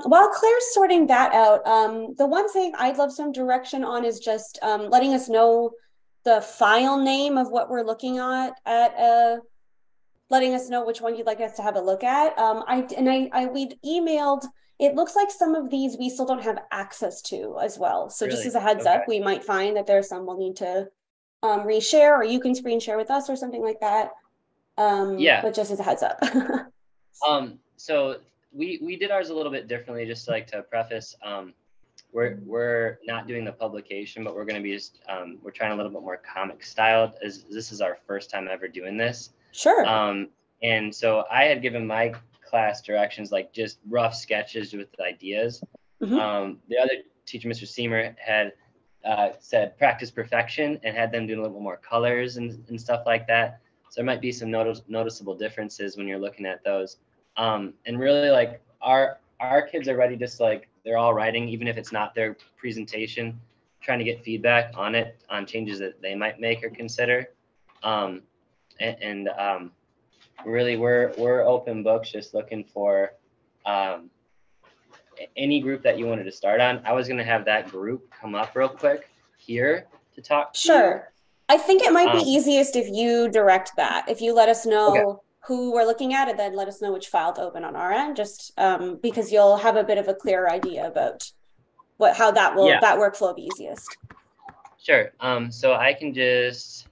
While Claire's sorting that out, the one thing I'd love some direction on is just letting us know the file name of what we're looking at letting us know which one you'd like us to have a look at. We'd emailed. It looks like some of these we still don't have access to as well. So just as a heads up, we might find that there's some we'll need to reshare, or you can screen share with us or something like that. Yeah. But just as a heads up. So we did ours a little bit differently, just to preface. We're not doing the publication, but we're going to be just we're trying a little bit more comic styled, as this is our first time ever doing this. Sure. And so I had given my class directions, like just rough sketches with ideas. Mm-hmm. The other teacher, Mr. Seamer, had said practice perfection and had them do a little bit more colors and stuff like that. So there might be some noticeable differences when you're looking at those. And really, like our kids are ready, just like they're all writing, even if it's not their presentation, trying to get feedback on it, on changes that they might make or consider. Really, we're open books, just looking for any group that you wanted to start on. I was going to have that group come up real quick here to talk. Sure. I think it might be easiest if you direct that. If you let us know who we're looking at, and then let us know which file to open on our end, just because you'll have a bit of a clearer idea about how that workflow will be easiest. Sure. So I can just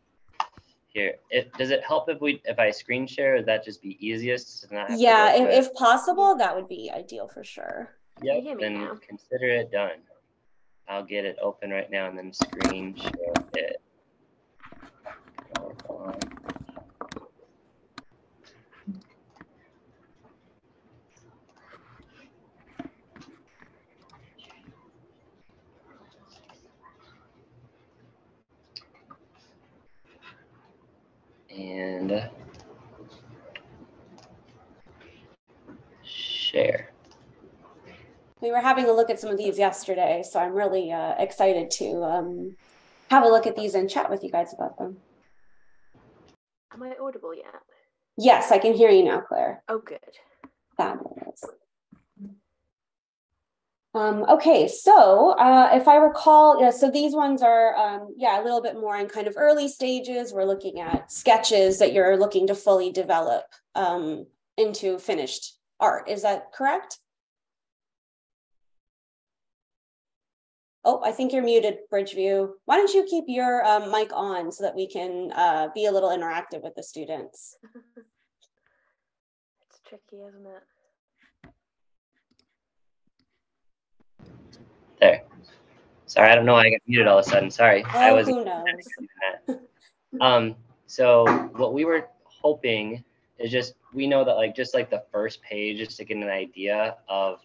here. Does it help if I screen share? Would that just be easiest? Yeah, if possible, that would be ideal for sure. Yep. Then consider it done. I'll get it open right now and then screen share it. And share. We were having a look at some of these yesterday, so I'm really excited to have a look at these and chat with you guys about them. Am I audible yet? Yes, I can hear you now, Claire. Oh, good. Fabulous. Okay, so if I recall, so these ones are, a little bit more in kind of early stages. We're looking at sketches that you're looking to fully develop into finished art. Is that correct? Oh, I think you're muted, Bridgeview. Why don't you keep your mic on so that we can be a little interactive with the students? It's tricky, isn't it? There. Sorry, I don't know why I got muted all of a sudden. Sorry. Oh, who knows? So what we were hoping is just, we know that just like the first page, just to get an idea of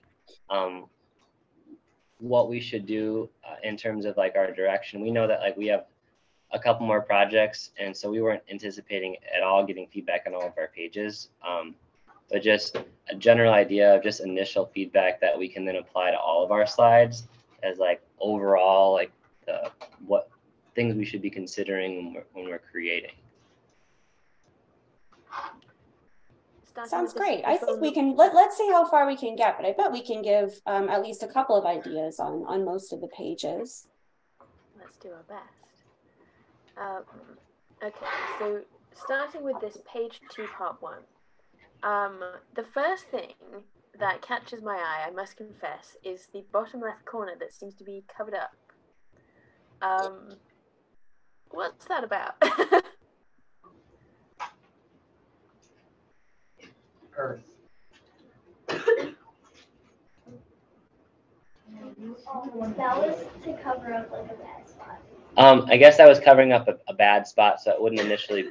what we should do in terms of our direction. We know that we have a couple more projects, and so we weren't anticipating at all getting feedback on all of our pages. But just a general idea of just initial feedback that we can then apply to all of our slides as overall what things we should be considering when we're creating. Sounds great. I think we can let's see how far we can get, but I bet we can give at least a couple of ideas on most of the pages. Let's do our best. Okay, so starting with this page 2, part 1. The first thing that catches my eye, I must confess, is the bottom left corner that seems to be covered up. What's that about? Earth. That was to cover up a bad spot. I guess that was covering up a bad spot, so it wouldn't initially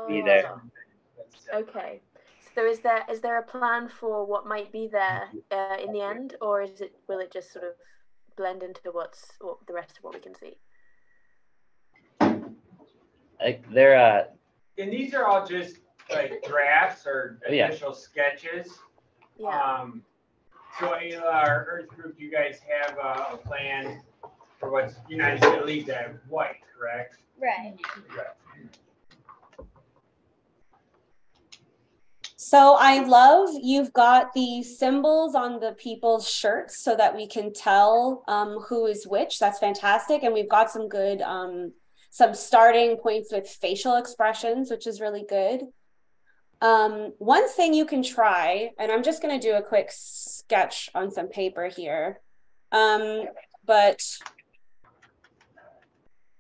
be there. Okay. So is there a plan for what might be there in the end, or will it just sort of blend into the rest of what we can see? And these are all just drafts or initial sketches. Yeah. So in our Earth group, you guys have a plan for what's United States League that white, correct? Right. So I love you've got the symbols on the people's shirts so that we can tell who is which. That's fantastic. And we've got some good, some starting points with facial expressions, which is really good. One thing you can try, and I'm just going to do a quick sketch on some paper here. But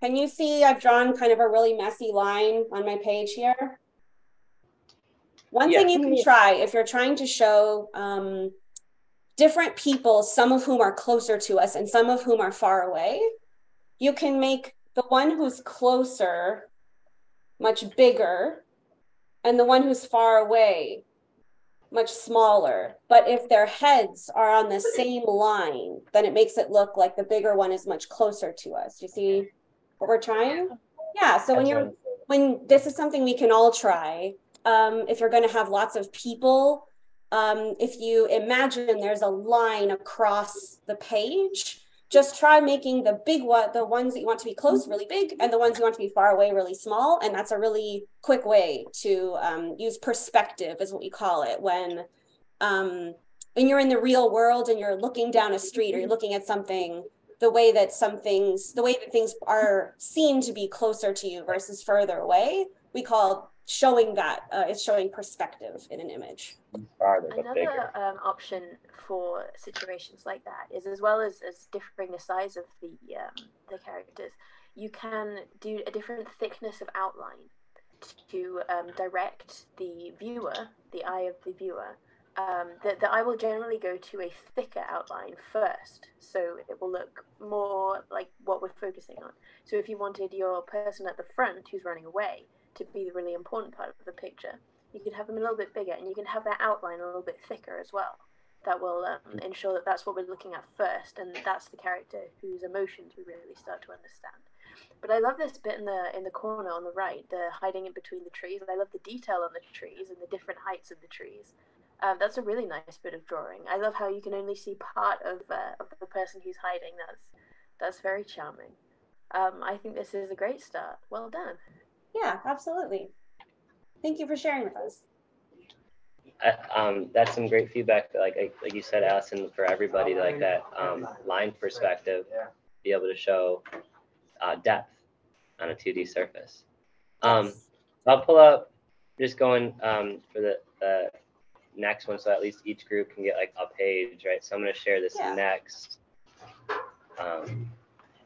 can you see I've drawn kind of a really messy line on my page here? One thing you can try if you're trying to show different people, some of whom are closer to us and some of whom are far away, you can make the one who's closer much bigger and the one who's far away much smaller. But if their heads are on the same line, then it makes it look like the bigger one is much closer to us. You see what we're trying? Yeah, so when this is something we can all try. If you're going to have lots of people, if you imagine there's a line across the page, just try making the big one, the ones that you want to be close, really big, and the ones you want to be far away, really small. And that's a really quick way to use perspective, is what we call it, when you're in the real world and you're looking down a street or you're looking at something, the way that things are seen to be closer to you versus further away, we call showing that it's showing perspective in an image. Another option for situations like that is, as well as differing the size of the characters, you can do a different thickness of outline to direct the viewer, the eye of the viewer. The eye will generally go to a thicker outline first, so it will look more like what we're focusing on. So if you wanted your person at the front who's running away to be the really important part of the picture, you can have them a little bit bigger, and you can have that outline a little bit thicker as well. That will ensure that that's what we're looking at first, and that's the character whose emotions we really start to understand. But I love this bit in the corner on the right, the hiding in between the trees. I love the detail on the trees and the different heights of the trees. That's a really nice bit of drawing. I love how you can only see part of the person who's hiding. That's very charming. I think this is a great start. Well done. Yeah, absolutely. Thank you for sharing with us. That's some great feedback. Like you said, Allison, for everybody, like that line perspective, be able to show depth on a 2D surface. Yes. I'll pull up, just going for the next one, so at least each group can get like a page, right? So I'm going to share this next.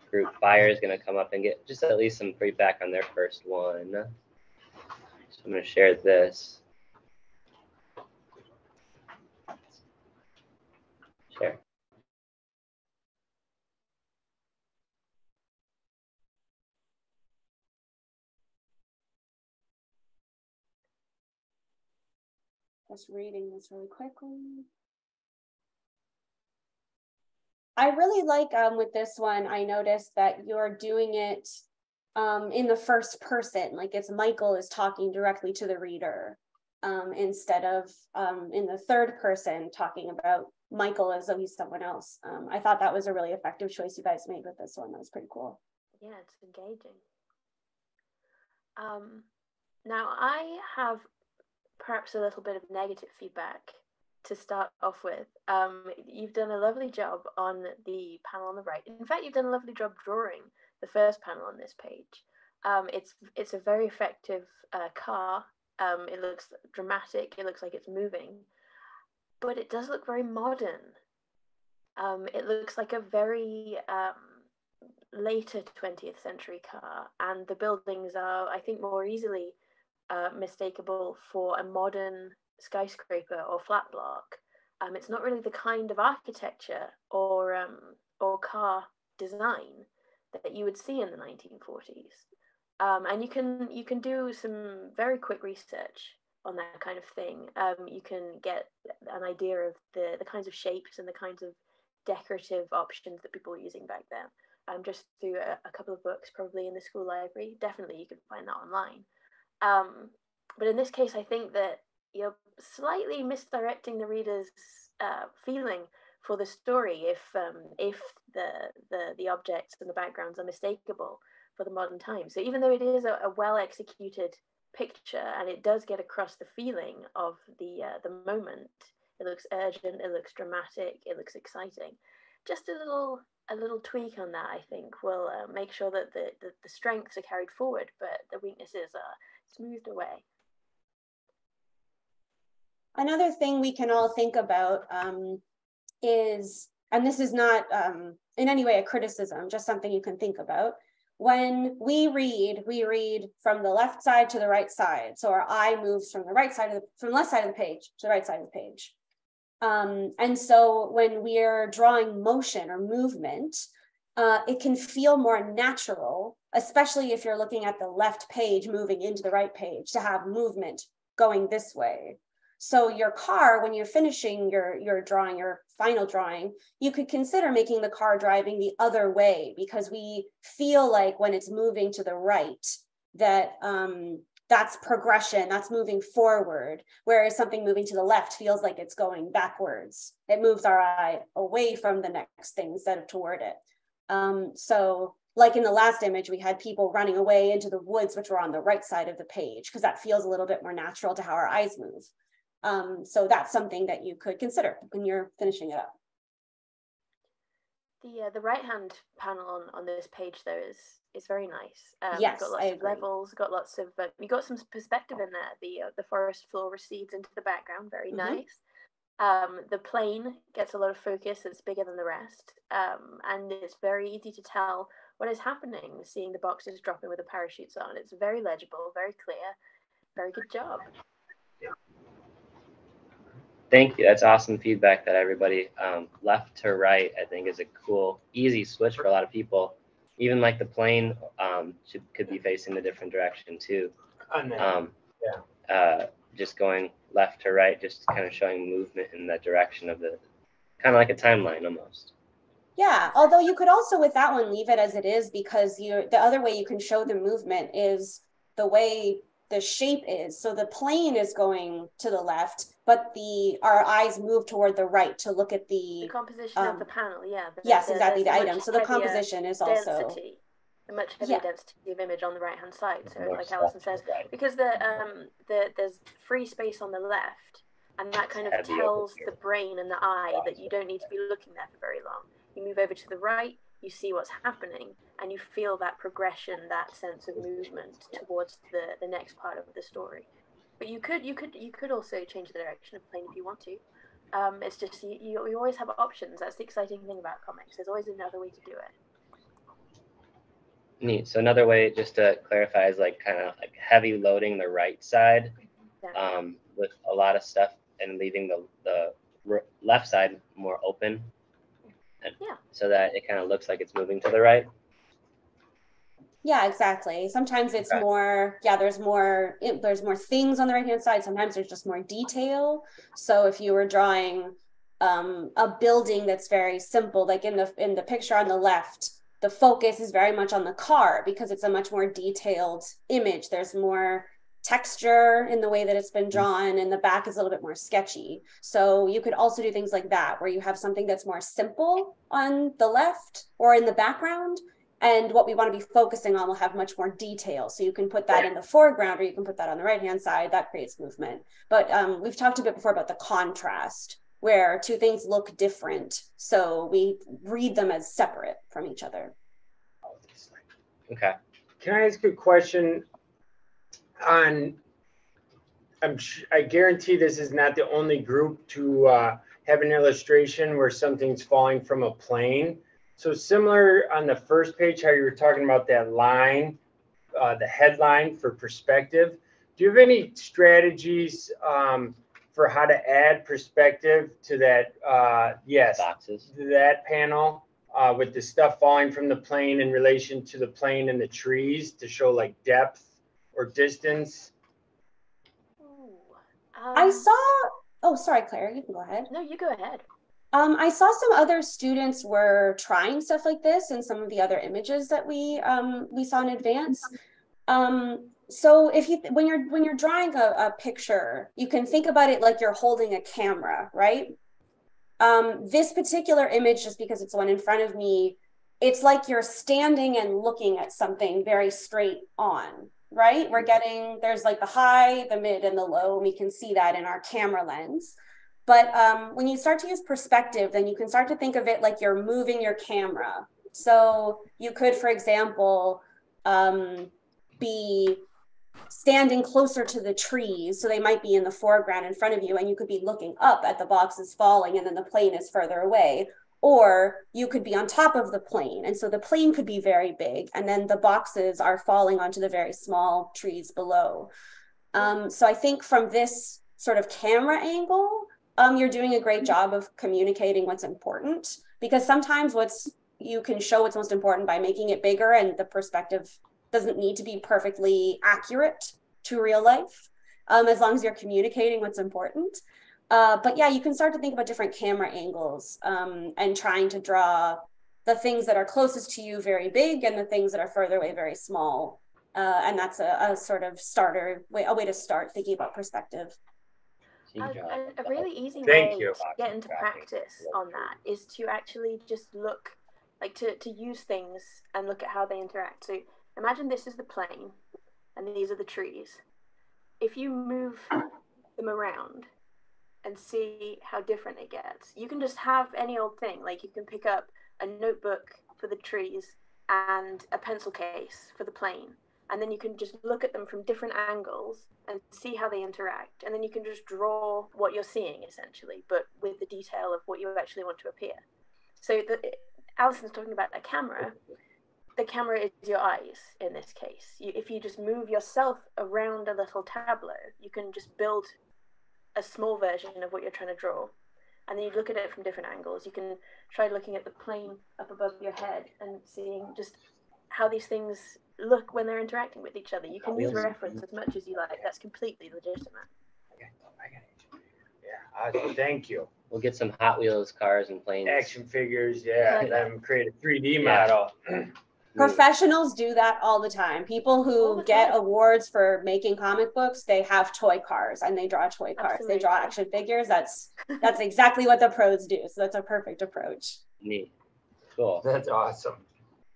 Group Fire is going to come up and get just at least some feedback on their first one. So I'm going to share this. Share. Just reading this really quickly. I really like with this one, I noticed that you're doing it in the first person, like it's Michael is talking directly to the reader instead of in the third person talking about Michael as though he's someone else. I thought that was a really effective choice you guys made with this one. That was pretty cool. Yeah, it's engaging. Now I have perhaps a little bit of negative feedback to start off with. You've done a lovely job on the panel on the right. In fact, you've done a lovely job drawing the first panel on this page. It's a very effective car. It looks dramatic. It looks like it's moving, but it does look very modern. It looks like a very later 20th century car, and the buildings are, I think, more easily mistakable for a modern skyscraper or flat block. It's not really the kind of architecture or car design that you would see in the 1940s. And you can do some very quick research on that kind of thing. You can get an idea of the kinds of shapes and the kinds of decorative options that people were using back then. Just through a couple of books, probably in the school library. Definitely you can find that online. But in this case, I think that you're slightly misdirecting the reader's feeling for the story if the objects and the backgrounds are mistakable for the modern time. So even though it is a well executed picture, and it does get across the feeling of the moment. It looks urgent, it looks dramatic, it looks exciting. Just a little tweak on that, I think, will make sure that the strengths are carried forward, but the weaknesses are smoothed away. Another thing we can all think about is, and this is not in any way a criticism, just something you can think about. When we read from the left side to the right side. So our eye moves from the left side of the page to the right side of the page. And so when we're drawing motion or movement, it can feel more natural, especially if you're looking at the left page moving into the right page, to have movement going this way. So your car, when you're finishing your drawing, your final drawing, you could consider making the car driving the other way, because we feel like when it's moving to the right, that that's progression, that's moving forward, whereas something moving to the left feels like it's going backwards. It moves our eye away from the next thing instead of toward it. So like in the last image, we had people running away into the woods, which were on the right side of the page, because that feels a little bit more natural to how our eyes move. So that's something that you could consider when you're finishing it up. The right hand panel on this page though is very nice. Yes, got lots of levels, got lots of you got some perspective in there. The forest floor recedes into the background, very nice. The plane gets a lot of focus. It's bigger than the rest, and it's very easy to tell what is happening. Seeing the boxes dropping with the parachutes on, it's very legible, very clear. Very good job. Thank you. That's awesome feedback that everybody, left to right, I think is a cool, easy switch for a lot of people. Even like the plane could be facing a different direction too. Just going left to right, just kind of showing movement in that direction of the, kind of like a timeline almost. Yeah, although you could also with that one leave it as it is, because the other way you can show the movement is the way the shape is. So the plane is going to the left, but our eyes move toward the right to look at the composition of the panel. Yeah. Yes, exactly, the item. So the composition is also density, a much heavier density of image on the right hand side. So like Alison says, because there's free space on the left, and that kind of tells the brain and the eye that you don't need to be looking there for very long. You move over to the right, you see what's happening, and you feel that progression, that sense of movement towards the next part of the story. But you could also change the direction of the plane if you want to. It's just you always have options. That's the exciting thing about comics. There's always another way to do it. Neat. So another way, just to clarify, is like kind of like heavy loading the right side, with a lot of stuff, and leaving the left side more open. So that it kind of looks like it's moving to the right. Yeah, exactly. Sometimes it's more, there's more things on the right hand side. Sometimes there's just more detail. So if you were drawing a building that's very simple, like in the picture on the left, the focus is very much on the car because it's a much more detailed image. There's more texture in the way that it's been drawn, and the back is a little bit more sketchy. So you could also do things like that, where you have something that's more simple on the left or in the background, and what we want to be focusing on will have much more detail. So you can put that in the foreground, or you can put that on the right-hand side. That creates movement. But we've talked a bit before about the contrast, where two things look different. So we read them as separate from each other. Okay. Can I ask a question on, I guarantee this is not the only group to have an illustration where something's falling from a plane. So similar on the first page, how you were talking about that line, the headline for perspective. Do you have any strategies for how to add perspective to that? Boxes. That panel with the stuff falling from the plane in relation to the plane and the trees to show like depth or distance? Oh, sorry, Claire, you can go ahead. No, you go ahead. I saw some other students were trying stuff like this in some of the other images that we saw in advance. So when you're drawing a picture, you can think about it like you're holding a camera, right? This particular image, just because it's the one in front of me, it's like you're standing and looking at something very straight on. right? We're getting, there's like the high, the mid, and the low, and we can see that in our camera lens. But when you start to use perspective, then you can start to think of it like you're moving your camera. So you could, for example, be standing closer to the trees, so they might be in the foreground in front of you, and you could be looking up at the boxes falling, and then the plane is further away. Or you could be on top of the plane, and so the plane could be very big, and then the boxes are falling onto the very small trees below. So I think from this sort of camera angle, you're doing a great job of communicating what's important, because sometimes you can show what's most important by making it bigger, and the perspective doesn't need to be perfectly accurate to real life, as long as you're communicating what's important. But yeah, you can start to think about different camera angles, and trying to draw the things that are closest to you very big and the things that are further away very small. And that's a sort of a way to start thinking about perspective. And a really easy Thank way you. to get into practice on that is to actually just look, like to use things and look at how they interact. So imagine this is the plane and these are the trees. If you move them around and see how different it gets, you can just have any old thing. Like you can pick up a notebook for the trees and a pencil case for the plane. And then you can just look at them from different angles and see how they interact. And then you can just draw what you're seeing, essentially, but with the detail of what you actually want to appear. So Alison's talking about a camera. The camera is your eyes in this case. If you just move yourself around a little tableau, you can just build a small version of what you're trying to draw. And then you look at it from different angles. You can try looking at the plane up above your head and seeing just how these things look when they're interacting with each other. You can use reference as much as you like. That's completely legitimate. Yeah, thank you. We'll get some Hot Wheels cars and planes. Action figures, yeah. Let them create a 3D model. Professionals do that all the time. People who get awards for making comic books, they have toy cars and they draw toy cars. Absolutely. They draw action figures. That's exactly what the pros do. So that's a perfect approach. Neat. Cool. That's awesome.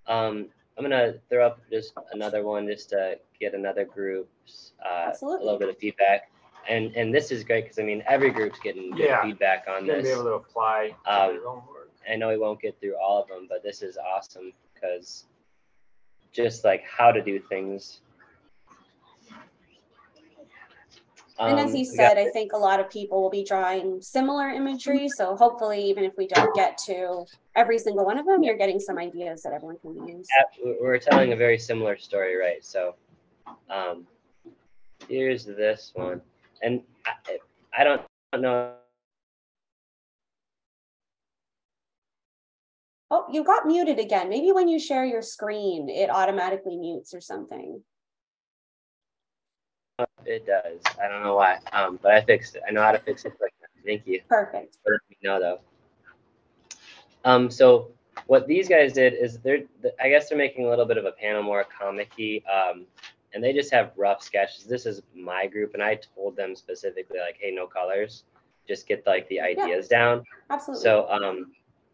I'm gonna throw up just another one just to get another group's a little bit of feedback. And this is great because I mean every group's getting good feedback on this. Be able to apply to their own work. I know we won't get through all of them, but this is awesome because just like how to do things. And as he said, I think a lot of people will be drawing similar imagery. So hopefully, even if we don't get to every single one of them, you're getting some ideas that everyone can use. We're telling a very similar story, right? So here's this one. And I don't know. Oh, you got muted again. Maybe when you share your screen, it automatically mutes or something. It does. I don't know why. But I fixed it. I know how to fix it quick. Thank you. Perfect. For letting me know though. So what these guys did is I guess they're making a little bit of a panel more comic-y. And they just have rough sketches. This is my group, and I told them specifically, like, hey, no colors, just get like the ideas down. Absolutely. So,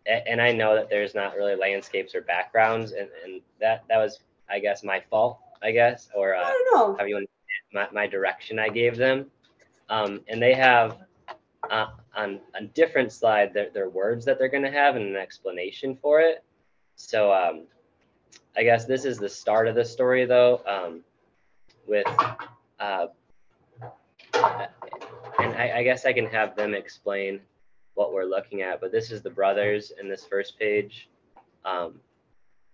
and I know that there's not really landscapes or backgrounds, and that was, I guess, my fault, I guess, or I don't know. how you want my direction I gave them. And they have on a different slide their words that they're going to have and an explanation for it. So I guess this is the start of the story, though. With and I guess I can have them explain what we're looking at, but this is the brothers in this first page, and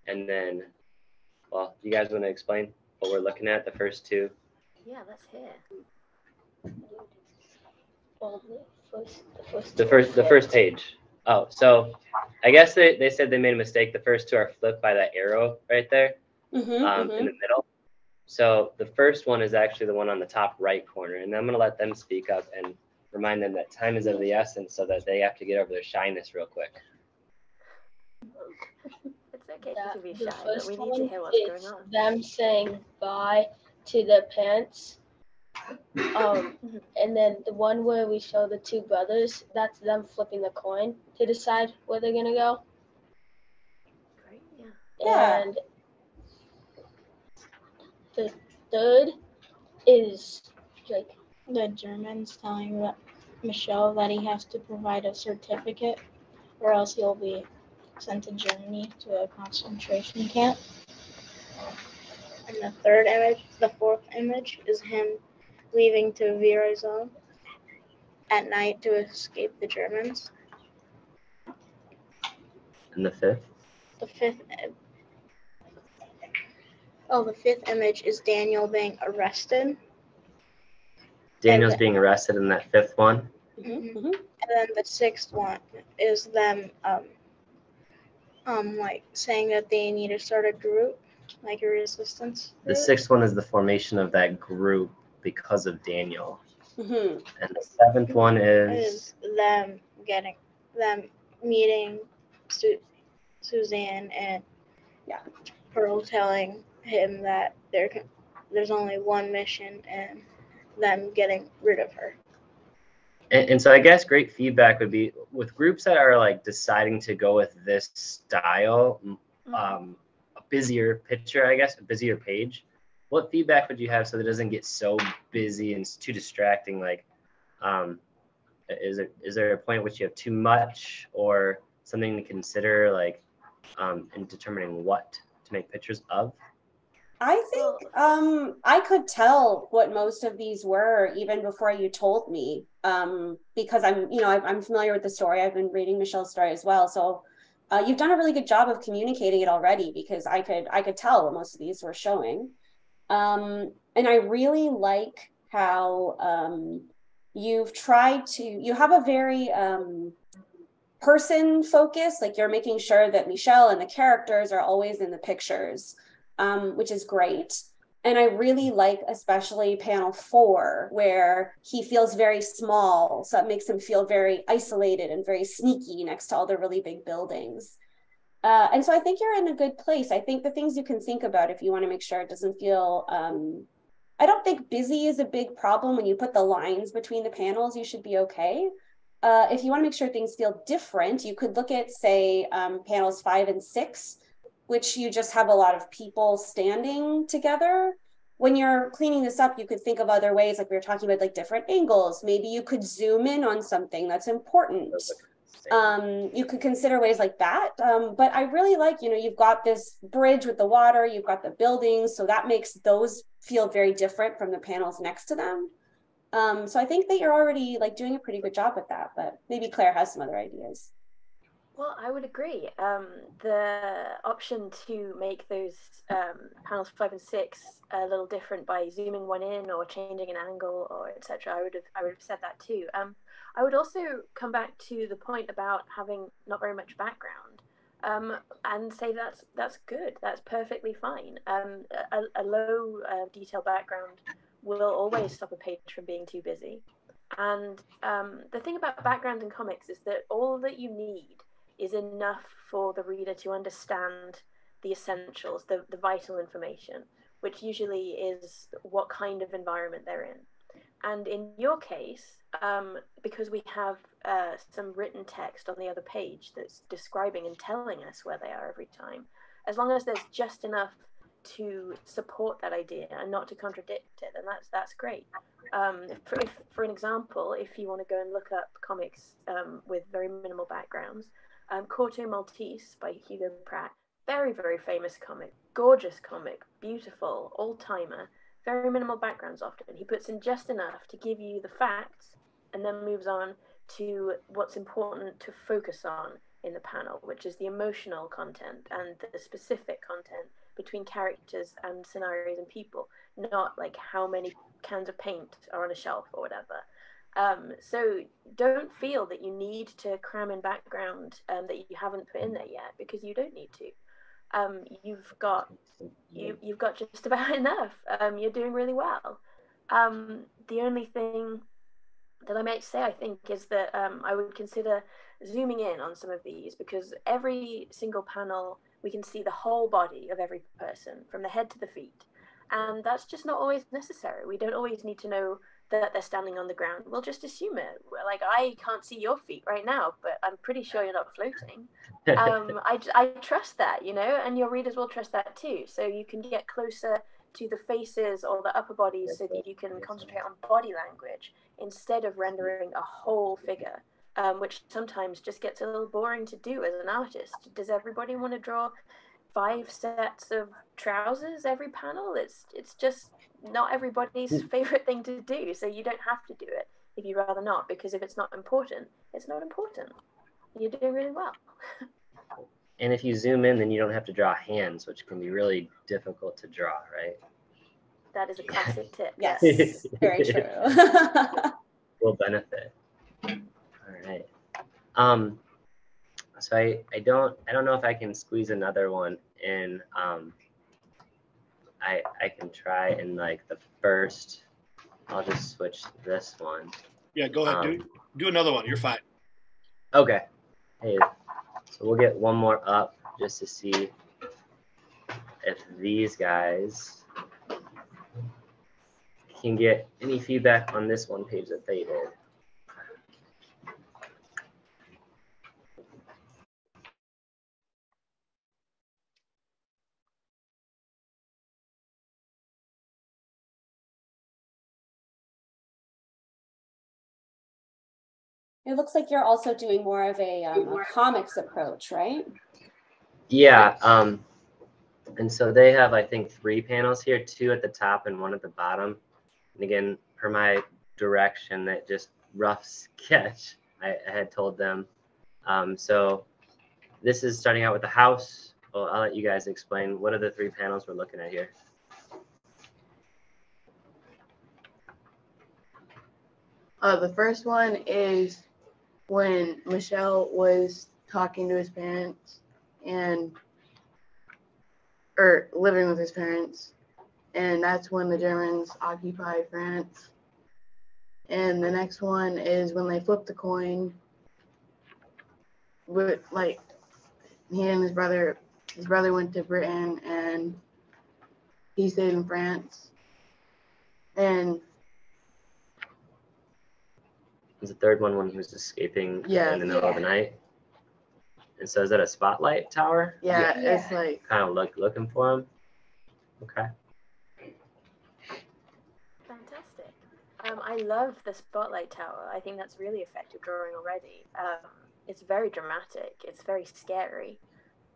then, well, you guys want to explain what we're looking at, the first two? Yeah, let's hear. Well, the first page. Oh, so I guess they said they made a mistake. The first two are flipped by that arrow right there, in the middle. So the first one is actually the one on the top right corner, and I'm gonna let them speak up and remind them that time is of the essence, so that they have to get over their shyness real quick. It's okay to be shy, but we need to hear what's going on. Them saying bye to their parents. And then the one where we show the two brothers, that's them flipping the coin to decide where they're gonna go. Great, yeah. And third is like the Germans telling Michelle that he has to provide a certificate or else he'll be sent to Germany to a concentration camp. And the fourth image, is him leaving to Virazon at night to escape the Germans. And the fifth? The fifth image is Daniel being arrested. Daniel's being arrested in that fifth one. Mm-hmm. And then the sixth one is them like saying that they need to start a group, like a resistance group. The sixth one is the formation of that group because of Daniel. Mm-hmm. And the seventh one is them meeting Suzanne and Pearl telling him that there's only one mission and them getting rid of her. And so I guess great feedback would be with groups that are like deciding to go with this style, a busier picture, I guess, a busier page. What feedback would you have so that it doesn't get so busy and too distracting? Like, is there a point at which you have too much or something to consider, like, in determining what to make pictures of? I think I could tell what most of these were even before you told me, because I'm familiar with the story. I've been reading Michelle's story as well. So you've done a really good job of communicating it already, because I could tell what most of these were showing. And I really like how you have a very person focus, like you're making sure that Michelle and the characters are always in the pictures. Which is great. And I really like especially panel 4, where he feels very small. So it makes him feel very isolated and very sneaky next to all the really big buildings. And so I think you're in a good place. I think the things you can think about if you want to make sure it doesn't feel, I don't think busy is a big problem. When you put the lines between the panels, you should be okay. If you want to make sure things feel different, you could look at, say, panels 5 and 6, which you just have a lot of people standing together. When you're cleaning this up, you could think of other ways, like we were talking about, like different angles. Maybe you could zoom in on something that's important. You could consider ways like that. But I really like, you've got this bridge with the water, you've got the buildings, so that makes those feel very different from the panels next to them. So I think that you're already like doing a pretty good job with that, but maybe Claire has some other ideas. Well, I would agree. The option to make those panels 5 and 6 a little different by zooming one in or changing an angle or etc. I would have said that too. I would also come back to the point about having not very much background, and say that's good. That's perfectly fine. A low detail background will always stop a page from being too busy. And the thing about background in comics is that all that you need is enough for the reader to understand the essentials, the vital information, which usually is what kind of environment they're in. And in your case, because we have some written text on the other page that's describing and telling us where they are every time, as long as there's just enough to support that idea and not to contradict it, and that's great. For an example, if you want to go and look up comics with very minimal backgrounds, Corto Maltese by Hugo Pratt, very, very famous comic, gorgeous comic, beautiful, old-timer, very minimal backgrounds often. He puts in just enough to give you the facts and then moves on to what's important to focus on in the panel, which is the emotional content and the specific content between characters and scenarios and people, not like how many cans of paint are on a shelf or whatever. So don't feel that you need to cram in background that you haven't put in there yet, because you don't need to. You've got just about enough. You're doing really well. The only thing that I might say, I think, is that I would consider zooming in on some of these, because every single panel we can see the whole body of every person from the head to the feet, and that's just not always necessary. We don't always need to know that they're standing on the ground. We'll just assume it. Like, I can't see your feet right now, but I'm pretty sure you're not floating. I trust that, and your readers will trust that too. So you can get closer to the faces or the upper bodies so that you can concentrate on body language instead of rendering a whole figure, which sometimes just gets a little boring to do as an artist. Does everybody want to draw 5 sets of trousers every panel? It's just not everybody's favorite thing to do, so you don't have to do it if you'd rather not, because if it's not important, it's not important. You're doing really well. And if you zoom in, then you don't have to draw hands, which can be really difficult to draw, right? That is a classic tip. Yes, very true. Will benefit. All right. So I don't know if I can squeeze another one in. I can try in like the first. I'll just switch this one. Yeah, go ahead. Do another one. You're fine. Okay. Hey, so we'll get one more up just to see if these guys can get any feedback on this one page that they did. It looks like you're also doing more of a comics approach, right? Yeah. And so they have, I think, 3 panels here, 2 at the top and 1 at the bottom. And again, per my direction, that just rough sketch, I had told them. So this is starting out with the house. Well, I'll let you guys explain. What are the 3 panels we're looking at here? The first one is when Michel was talking to his parents or living with his parents, and that's when the Germans occupied France. And the next one is when they flipped the coin, with like he and his brother went to Britain and he stayed in France. And Was the third one when he was escaping in the middle of the night? And so is that a spotlight tower? Yeah, it's like kind of looking for him. Okay. Fantastic. I love the spotlight tower. I think that's really effective drawing already. It's very dramatic. It's very scary.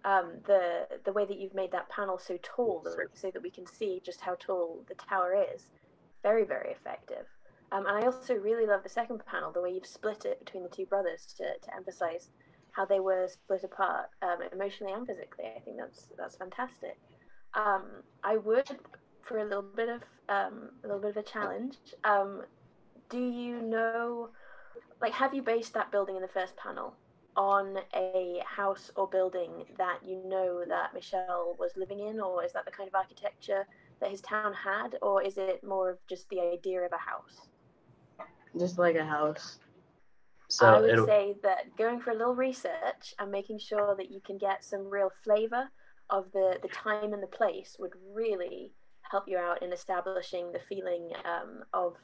The way that you've made that panel so tall so that we can see just how tall the tower is, very, very effective. And I also really love the second panel, the way you've split it between the 2 brothers to emphasize how they were split apart emotionally and physically. I think that's fantastic. I would, for a little bit of a challenge, do you know, like, have you based that building in the first panel on a house or building that you know that Michel was living in, or is that the kind of architecture that his town had, or is it more of just the idea of a house? just like a house. So I would say that going for a little research and making sure that you can get some real flavor of the time and the place would really help you out in establishing the feeling of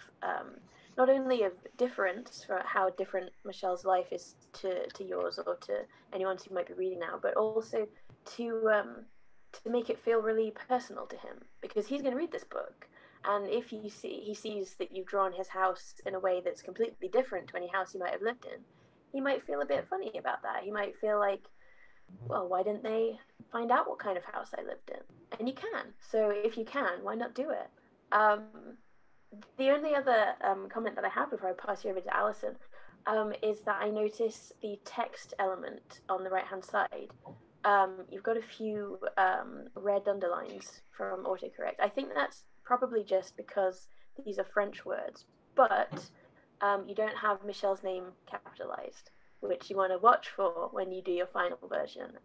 not only of difference for how different Michel's life is to yours or to anyone who might be reading now, but also to make it feel really personal to him, because he's going to read this book. And if he sees that you've drawn his house in a way that's completely different to any house he might have lived in, he might feel a bit funny about that. He might feel like, well, why didn't they find out what kind of house I lived in? And you can. So if you can, why not do it? The only other comment that I have before I pass you over to Alison is that I notice the text element on the right-hand side. You've got a few red underlines from autocorrect. I think that's probably just because these are French words, but you don't have Michel's name capitalized, which you want to watch for when you do your final version.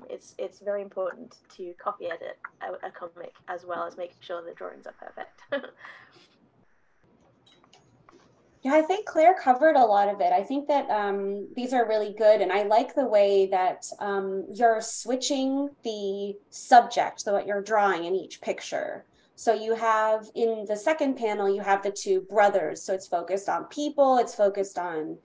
It's very important to copy edit a comic as well as making sure the drawings are perfect. Yeah, I think Claire covered a lot of it. I think that these are really good. And I like the way that you're switching the subject, so what you're drawing in each picture. So you have, in the second panel, you have the 2 brothers. So it's focused on people, it's focused on,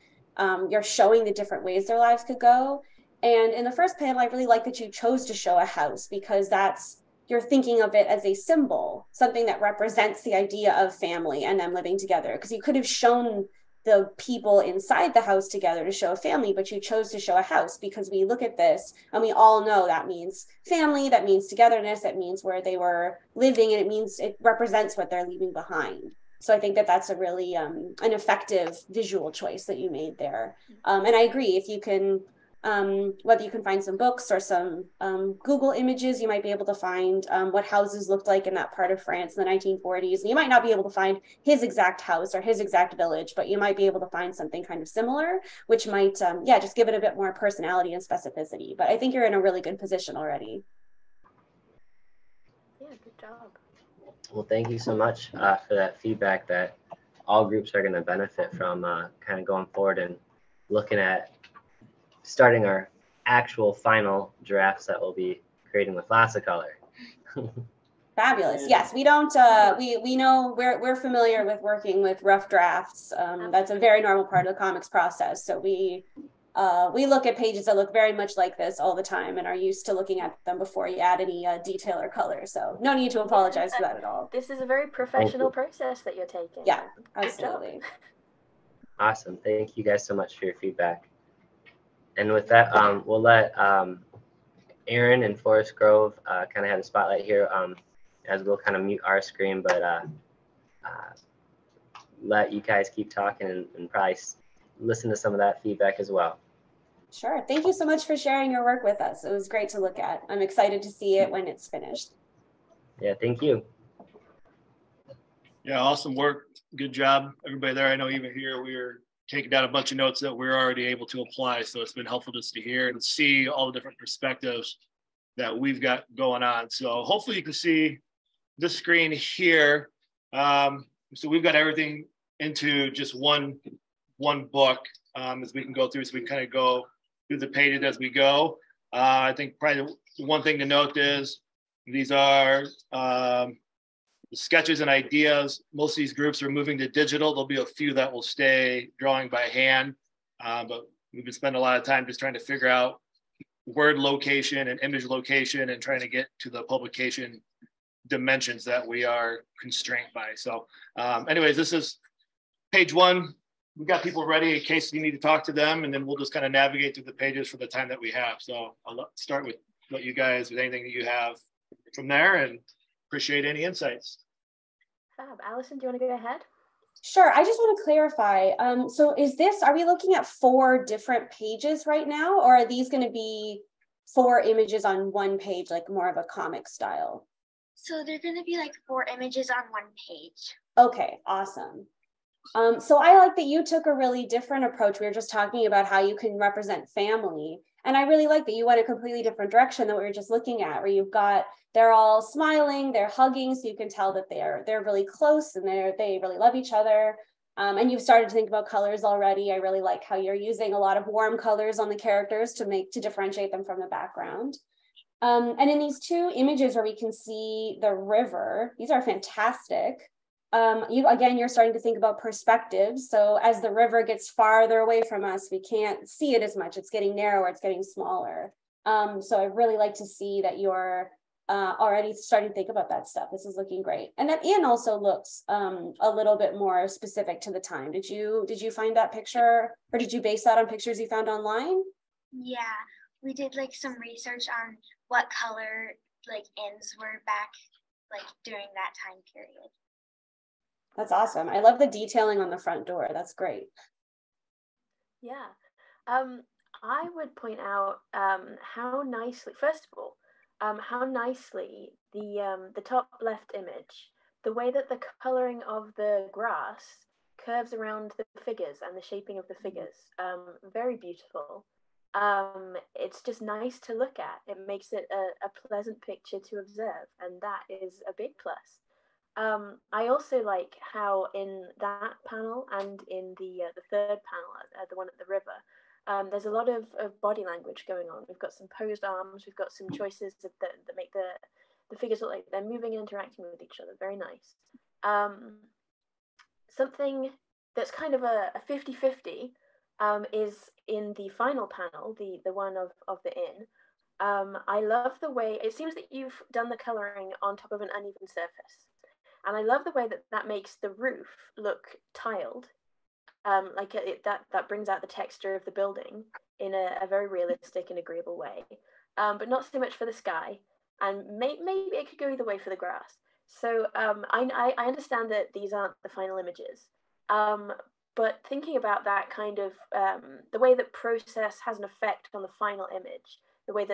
you're showing the different ways their lives could go. And in the first panel, I really like that you chose to show a house, because that's you're thinking of it as a symbol, something that represents the idea of family and them living together. Because you could have shown the people inside the house together to show a family, but you chose to show a house because we look at this and we all know that means family, that means togetherness, that means where they were living, and it represents what they're leaving behind. So I think that that's a really an effective visual choice that you made there. And I agree, if you can, whether you can find some books or some Google images, you might be able to find what houses looked like in that part of France in the 1940s. And you might not be able to find his exact house or his exact village, but you might be able to find something kind of similar, which might, just give it a bit more personality and specificity. But I think you're in a really good position already. Yeah, good job. Well, thank you so much for that feedback that all groups are going to benefit from kind of going forward and looking at starting our actual final drafts that we'll be creating with lots of color. Fabulous. Yes, we don't, we know we're familiar with working with rough drafts. That's a very normal part of the comics process. So we look at pages that look very much like this all the time and are used to looking at them before you add any detail or color. So no need to apologize for that at all. This is a very professional process that you're taking. Yeah, absolutely. Awesome. Thank you guys so much for your feedback. And with that, we'll let Aaron and Forest Grove kind of have the spotlight here as we'll kind of mute our screen, but let you guys keep talking and probably listen to some of that feedback as well. Sure. Thank you so much for sharing your work with us. It was great to look at. I'm excited to see it when it's finished. Yeah, thank you. Yeah, awesome work. Good job, everybody there. I know even here we were taking down a bunch of notes that we're already able to apply. So it's been helpful just to hear and see all the different perspectives that we've got going on. So hopefully you can see this screen here. So we've got everything into just one book as we can go through. So we can kind of go through the pages as we go. I think probably the one thing to note is these are the sketches and ideas. Most of these groups are moving to digital. There'll be a few that will stay drawing by hand, but we've been spending a lot of time just trying to figure out word location and image location and trying to get to the publication dimensions that we are constrained by. So anyways, this is page one. We've got people ready in case you need to talk to them, and then we'll just kind of navigate through the pages for the time that we have. So I'll start with you guys with anything that you have from there, and appreciate any insights. Fab. Allison, do you want to go ahead? Sure. I just want to clarify. So are we looking at 4 different pages right now, or are these going to be 4 images on one page, like more of a comic style? So they're going to be like 4 images on one page. Okay, awesome. So I like that you took a really different approach. We were just talking about how you can represent family. And I really like that you went a completely different direction than what we were just looking at, where they're all smiling, they're hugging, so you can tell that they're really close and they really love each other. And you've started to think about colors already. I really like how you're using a lot of warm colors on the characters to differentiate them from the background. And in these 2 images where we can see the river, these are fantastic. You're starting to think about perspectives. So as the river gets farther away from us, we can't see it as much. It's getting narrower, it's getting smaller. So I really like to see that you're already starting to think about that stuff. This is looking great. And that inn also looks a little bit more specific to the time. Did you find that picture, or did you base that on pictures you found online? Yeah, we did like some research on what color like inns were back like during that time period. That's awesome. I love the detailing on the front door. That's great. Yeah. I would point out how nicely, first of all, how nicely the top left image, the way that the coloring of the grass curves around the figures and the shaping of the figures, very beautiful. It's just nice to look at. It makes it a pleasant picture to observe, and that is a big plus. I also like how in that panel and in the third panel, the one at the river, there's a lot of body language going on. We've got some posed arms, we've got some choices that make the figures look like they're moving and interacting with each other. Very nice. Something that's kind of a 50-50 is in the final panel, the one of the inn. I love the way, it seems that you've done the coloring on top of an uneven surface. And I love the way that that makes the roof look tiled. That brings out the texture of the building in a very realistic and agreeable way. But not so much for the sky. And maybe it could go either way for the grass. So I understand that these aren't the final images. But thinking about that kind of, the way that process has an effect on the final image, the way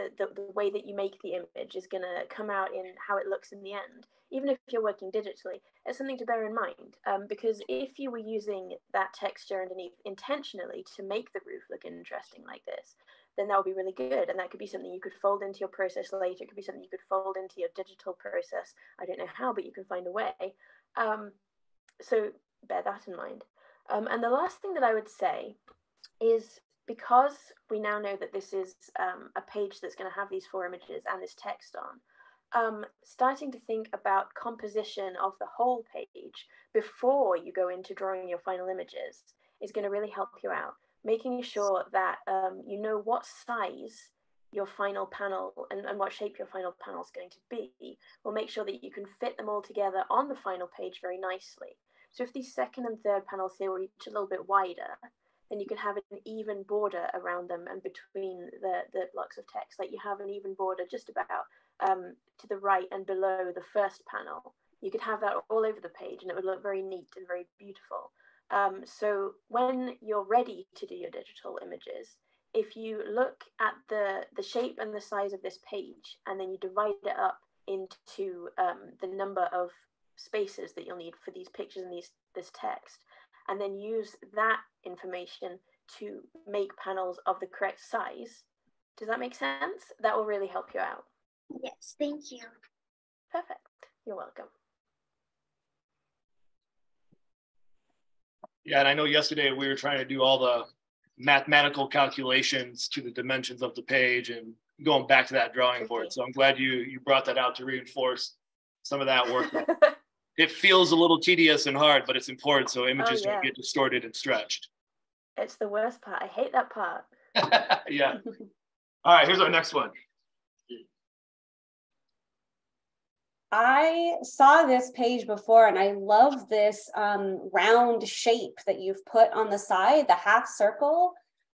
that you make the image is going to come out in how it looks in the end, even if you're working digitally. It's something to bear in mind, because if you were using that texture underneath intentionally to make the roof look interesting like this, then that would be really good. And that could be something you could fold into your process later. It could be something you could fold into your digital process. I don't know how, but you can find a way. So bear that in mind. And the last thing that I would say is, because we now know that this is a page that's going to have these 4 images and this text on, starting to think about composition of the whole page before you go into drawing your final images is going to really help you out. Making sure that you know what size your final panel and what shape your final panel is going to be will make sure that you can fit them all together on the final page very nicely. So if these second and third panels here were each a little bit wider, then you can have an even border around them and between the blocks of text. Like you have an even border just about to the right and below the first panel. You could have that all over the page and it would look very neat and very beautiful. So when you're ready to do your digital images, if you look at the shape and the size of this page, and then you divide it up into the number of spaces that you'll need for these pictures and this text, and then use that information to make panels of the correct size. Does that make sense? That will really help you out. Yes, thank you. Perfect. You're welcome. Yeah, and I know yesterday we were trying to do all the mathematical calculations to the dimensions of the page and going back to that drawing board. So I'm glad you brought that out to reinforce some of that work. It feels a little tedious and hard, but it's important so images don't get distorted and stretched. It's the worst part. I hate that part. Yeah. All right, here's our next one. I saw this page before and I love this round shape that you've put on the side, the half circle.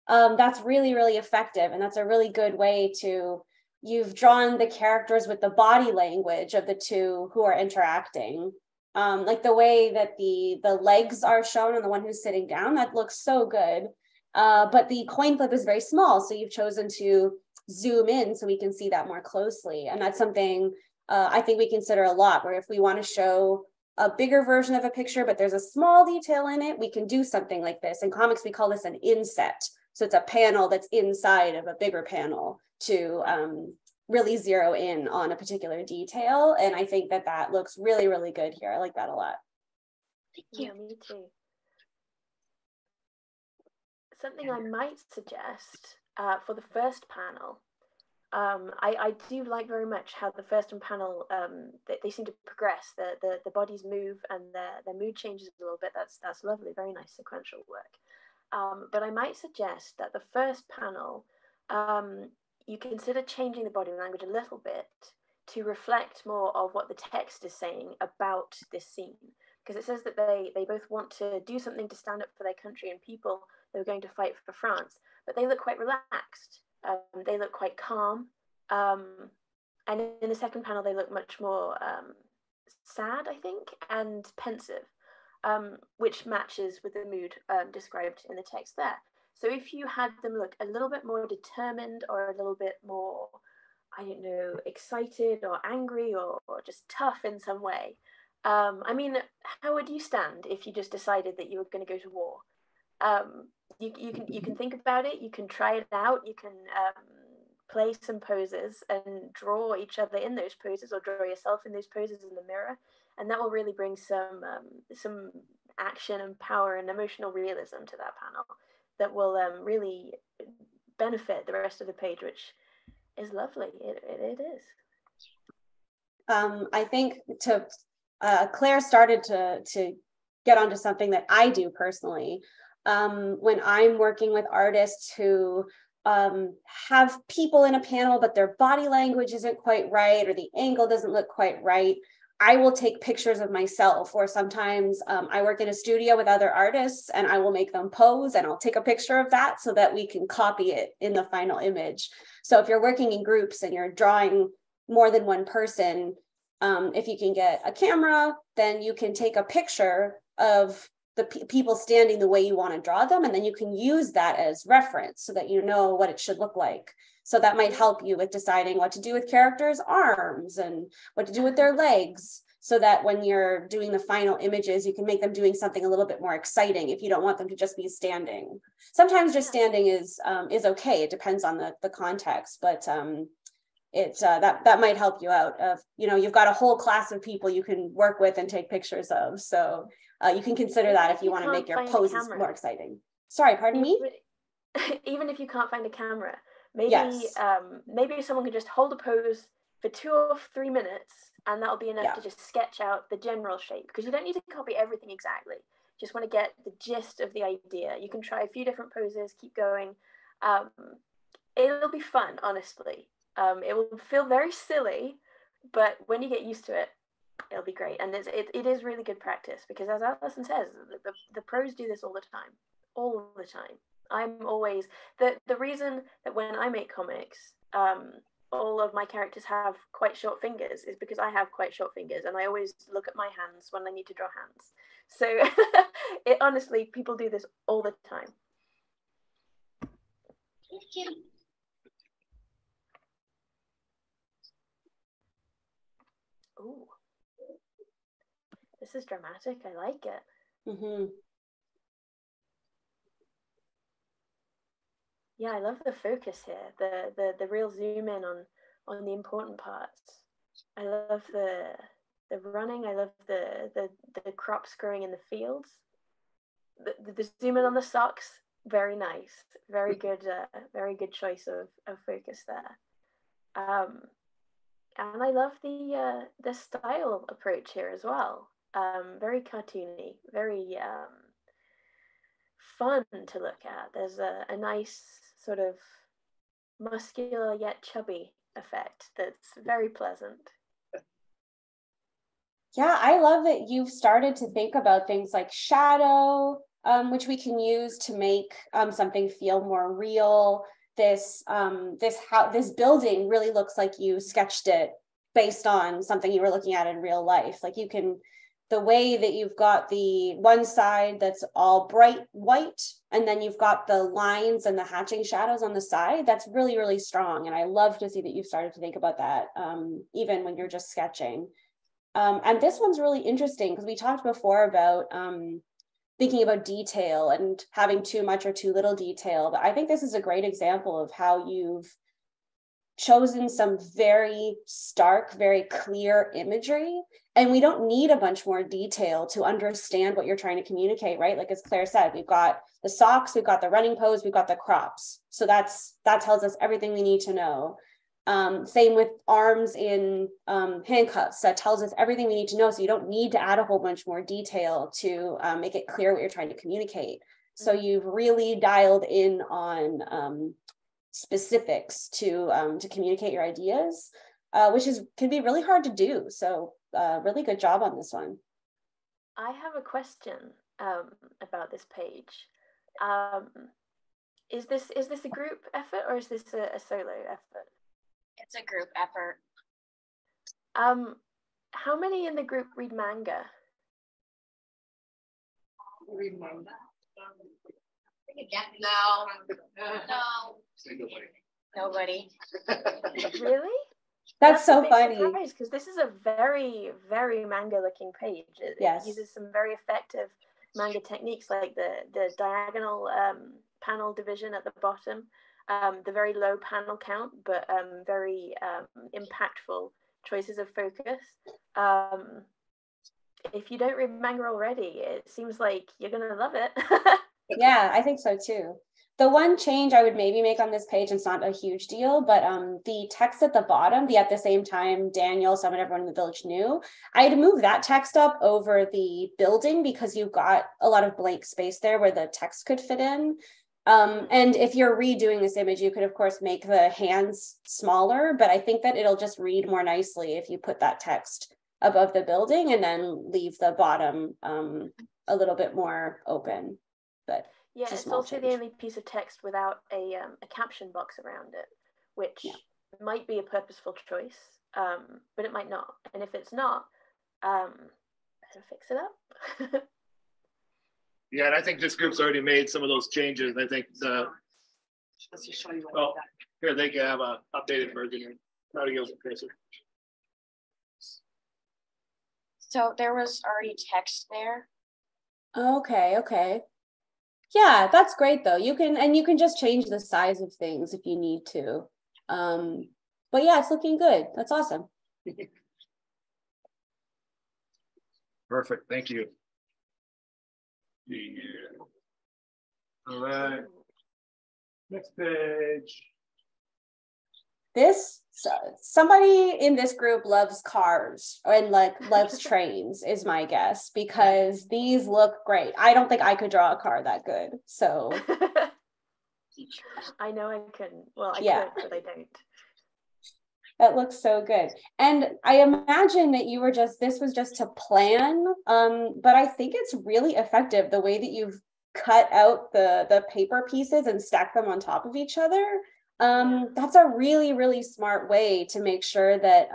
That's really, really effective. And that's a really good way to, you've drawn the characters with the body language of the two who are interacting. Like the way that the legs are shown on the one who's sitting down, that looks so good. But the coin flip is very small. So you've chosen to zoom in so we can see that more closely. And that's something I think we consider a lot, where if we want to show a bigger version of a picture, but there's a small detail in it, we can do something like this. In comics, we call this an inset. So it's a panel that's inside of a bigger panel to really zero in on a particular detail. And I think that that looks really, really good here. I like that a lot. Yeah, me too. Something I might suggest for the first panel, I do like very much how the first panel, they seem to progress. The bodies move and their mood changes a little bit. That's lovely, very nice sequential work. But I might suggest that the first panel, you consider changing the body language a little bit to reflect more of what the text is saying about this scene. Because it says that they both want to do something to stand up for their country and people. They were going to fight for France, but they look quite relaxed. They look quite calm. And in the second panel, they look much more sad, I think, and pensive, which matches with the mood described in the text there. So if you had them look a little bit more determined or a little bit more, I don't know, excited or angry or just tough in some way. I mean, how would you stand if you just decided that you were going to go to war? You can think about it, you can try it out, you can play some poses and draw each other in those poses, or draw yourself in those poses in the mirror, and that will really bring some action and power and emotional realism to that panel that will really benefit the rest of the page, which is lovely. It is. I think Claire started to get onto something that I do personally. When I'm working with artists who have people in a panel, but their body language isn't quite right, or the angle doesn't look quite right, I will take pictures of myself. Or sometimes I work in a studio with other artists and I will make them pose and I'll take a picture of that so that we can copy it in the final image. So if you're working in groups and you're drawing more than one person, if you can get a camera, then you can take a picture of the people standing the way you want to draw them, and then you can use that as reference so that you know what it should look like. So that might help you with deciding what to do with characters' arms and what to do with their legs, so that when you're doing the final images, you can make them doing something a little bit more exciting if you don't want them to just be standing. Sometimes just standing is okay. It depends on the context, but that might help you out. Of, you know, you've got a whole class of people you can work with and take pictures of. So you can consider that if you want to make your poses more exciting. Sorry, pardon me? Even if you can't find a camera, maybe maybe someone can just hold a pose for 2 or 3 minutes, and that'll be enough to just sketch out the general shape, because you don't need to copy everything exactly. Just want to get the gist of the idea. You can try a few different poses, keep going. It'll be fun, honestly. It will feel very silly, but when you get used to it, it'll be great. And it is really good practice, because as Alison says, the pros do this all the time. All the time. I'm always, the reason that when I make comics, all of my characters have quite short fingers is because I have quite short fingers, and I always look at my hands when I need to draw hands. So honestly, people do this all the time. Thank you. Ooh, this is dramatic. I like it. Mm-hmm. Yeah, I love the focus here. The real zoom in on the important parts. I love the running. I love the crops growing in the fields. The zoom in on the socks. Very nice. Very good. Very good choice of focus there. And I love the style approach here as well. Very cartoony, very fun to look at. There's a nice sort of muscular yet chubby effect that's very pleasant. Yeah, I love that you've started to think about things like shadow, which we can use to make something feel more real. This building really looks like you sketched it based on something you were looking at in real life. Like, you can, the way that you've got the one side that's all bright white, and then you've got the lines and the hatching shadows on the side, that's really, really strong. And I love to see that you've started to think about that, even when you're just sketching. And this one's really interesting because we talked before about thinking about detail and having too much or too little detail. But I think this is a great example of how you've chosen some very stark, very clear imagery. And we don't need a bunch more detail to understand what you're trying to communicate, right? Like, as Claire said, we've got the socks, we've got the running pose, we've got the crops. So that tells us everything we need to know. Same with arms in handcuffs. That tells us everything we need to know. So you don't need to add a whole bunch more detail to make it clear what you're trying to communicate. So you've really dialed in on specifics to communicate your ideas, which can be really hard to do. So really good job on this one. I have a question about this page. Is this a group effort, or is this a solo effort? It's a group effort. How many in the group read manga? Read manga? No. Nobody. Really? That's so funny. Because this is a very, very manga-looking page. It uses some very effective manga techniques, like the diagonal panel division at the bottom, the very low panel count, but very impactful choices of focus. If you don't read manga already, it seems like you're gonna love it. Yeah, I think so too. The one change I would maybe make on this page, it's not a huge deal, but the text at the bottom, the "at the same time, Daniel summoned everyone in the village knew," I'd move that text up over the building because you've got a lot of blank space there where the text could fit in. And if you're redoing this image, you could of course make the hands smaller, but I think that it'll just read more nicely if you put that text above the building and then leave the bottom a little bit more open. But yeah, it's also change. The only piece of text without a caption box around it, which might be a purposeful choice, but it might not. And if it's not, better fix it up. Yeah, and I think this group's already made some of those changes. I think Let's just show you what well, here they can have an updated version here. How to use it, So there was already text there. Okay. Yeah, that's great though. You can just change the size of things if you need to. But yeah, it's looking good. That's awesome. Perfect. Thank you. Yeah. All right. Next page. Somebody in this group loves cars and loves trains is my guess, because these look great. I don't think I could draw a car that good. So I know I couldn't. Well, I could, but I don't. That looks so good. And I imagine that this was just to plan, but I think it's really effective the way that you've cut out the paper pieces and stack them on top of each other. That's a really, really smart way to make sure that,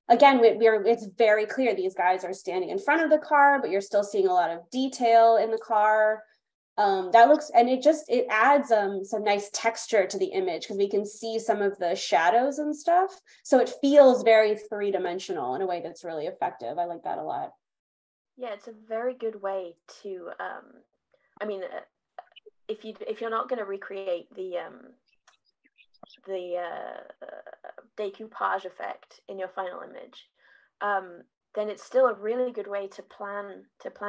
again, it's very clear these guys are standing in front of the car, but you're still seeing a lot of detail in the car. It adds some nice texture to the image because we can see some of the shadows and stuff. So it feels very three-dimensional in a way that's really effective. I like that a lot. Yeah, it's a very good way to, if you're not going to recreate the decoupage effect in your final image, then it's still a really good way to plan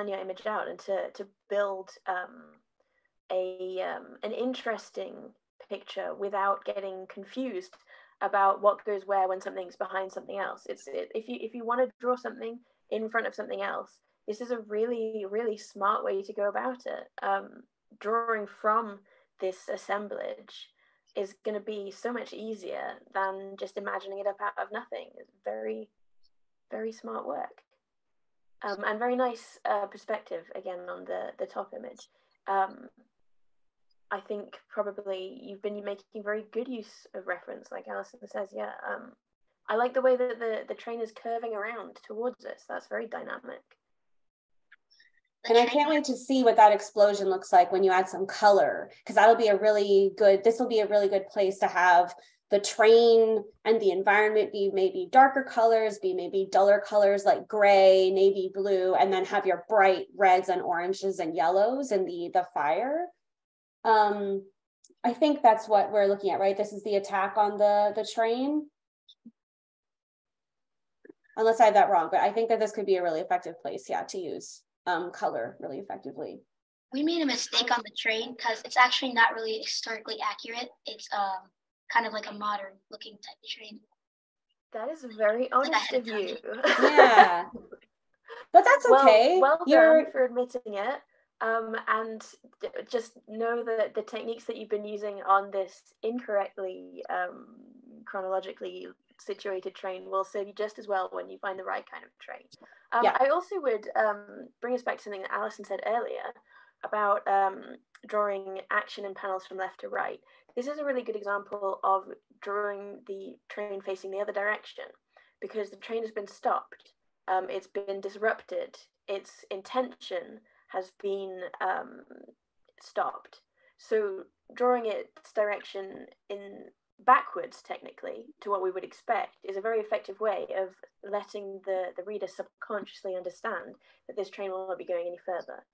your image out and to build an interesting picture without getting confused about what goes where when something's behind something else. If you want to draw something in front of something else, this is a really, really smart way to go about it. Drawing from this assemblage is going to be so much easier than just imagining it up out of nothing. It's very, very smart work. And very nice perspective again on the top image. I think probably you've been making very good use of reference, like Alison says. Yeah, I like the way that the train is curving around towards us. That's very dynamic. And I can't wait to see what that explosion looks like when you add some color, because this will be a really good place to have the train and the environment be maybe darker colors, be maybe duller colors like gray, navy blue, and then have your bright reds and oranges and yellows in the fire. I think that's what we're looking at, right? This is the attack on the train. Unless I have that wrong, but I think that this could be a really effective place, to use color really effectively. We made a mistake on the train because it's actually not really historically accurate. It's kind of like a modern looking type of train. That is very honest of you. Yeah. But that's okay. Well done for admitting it. And just know that the techniques that you've been using on this incorrectly chronologically situated train will serve you just as well when you find the right kind of train. I also would bring us back to something that Alison said earlier about drawing action in panels from left to right. This is a really good example of drawing the train facing the other direction, because the train has been stopped. It's been disrupted. Its intention has been stopped. So drawing its direction in backwards, technically, to what we would expect is a very effective way of letting the reader subconsciously understand that this train will not be going any further.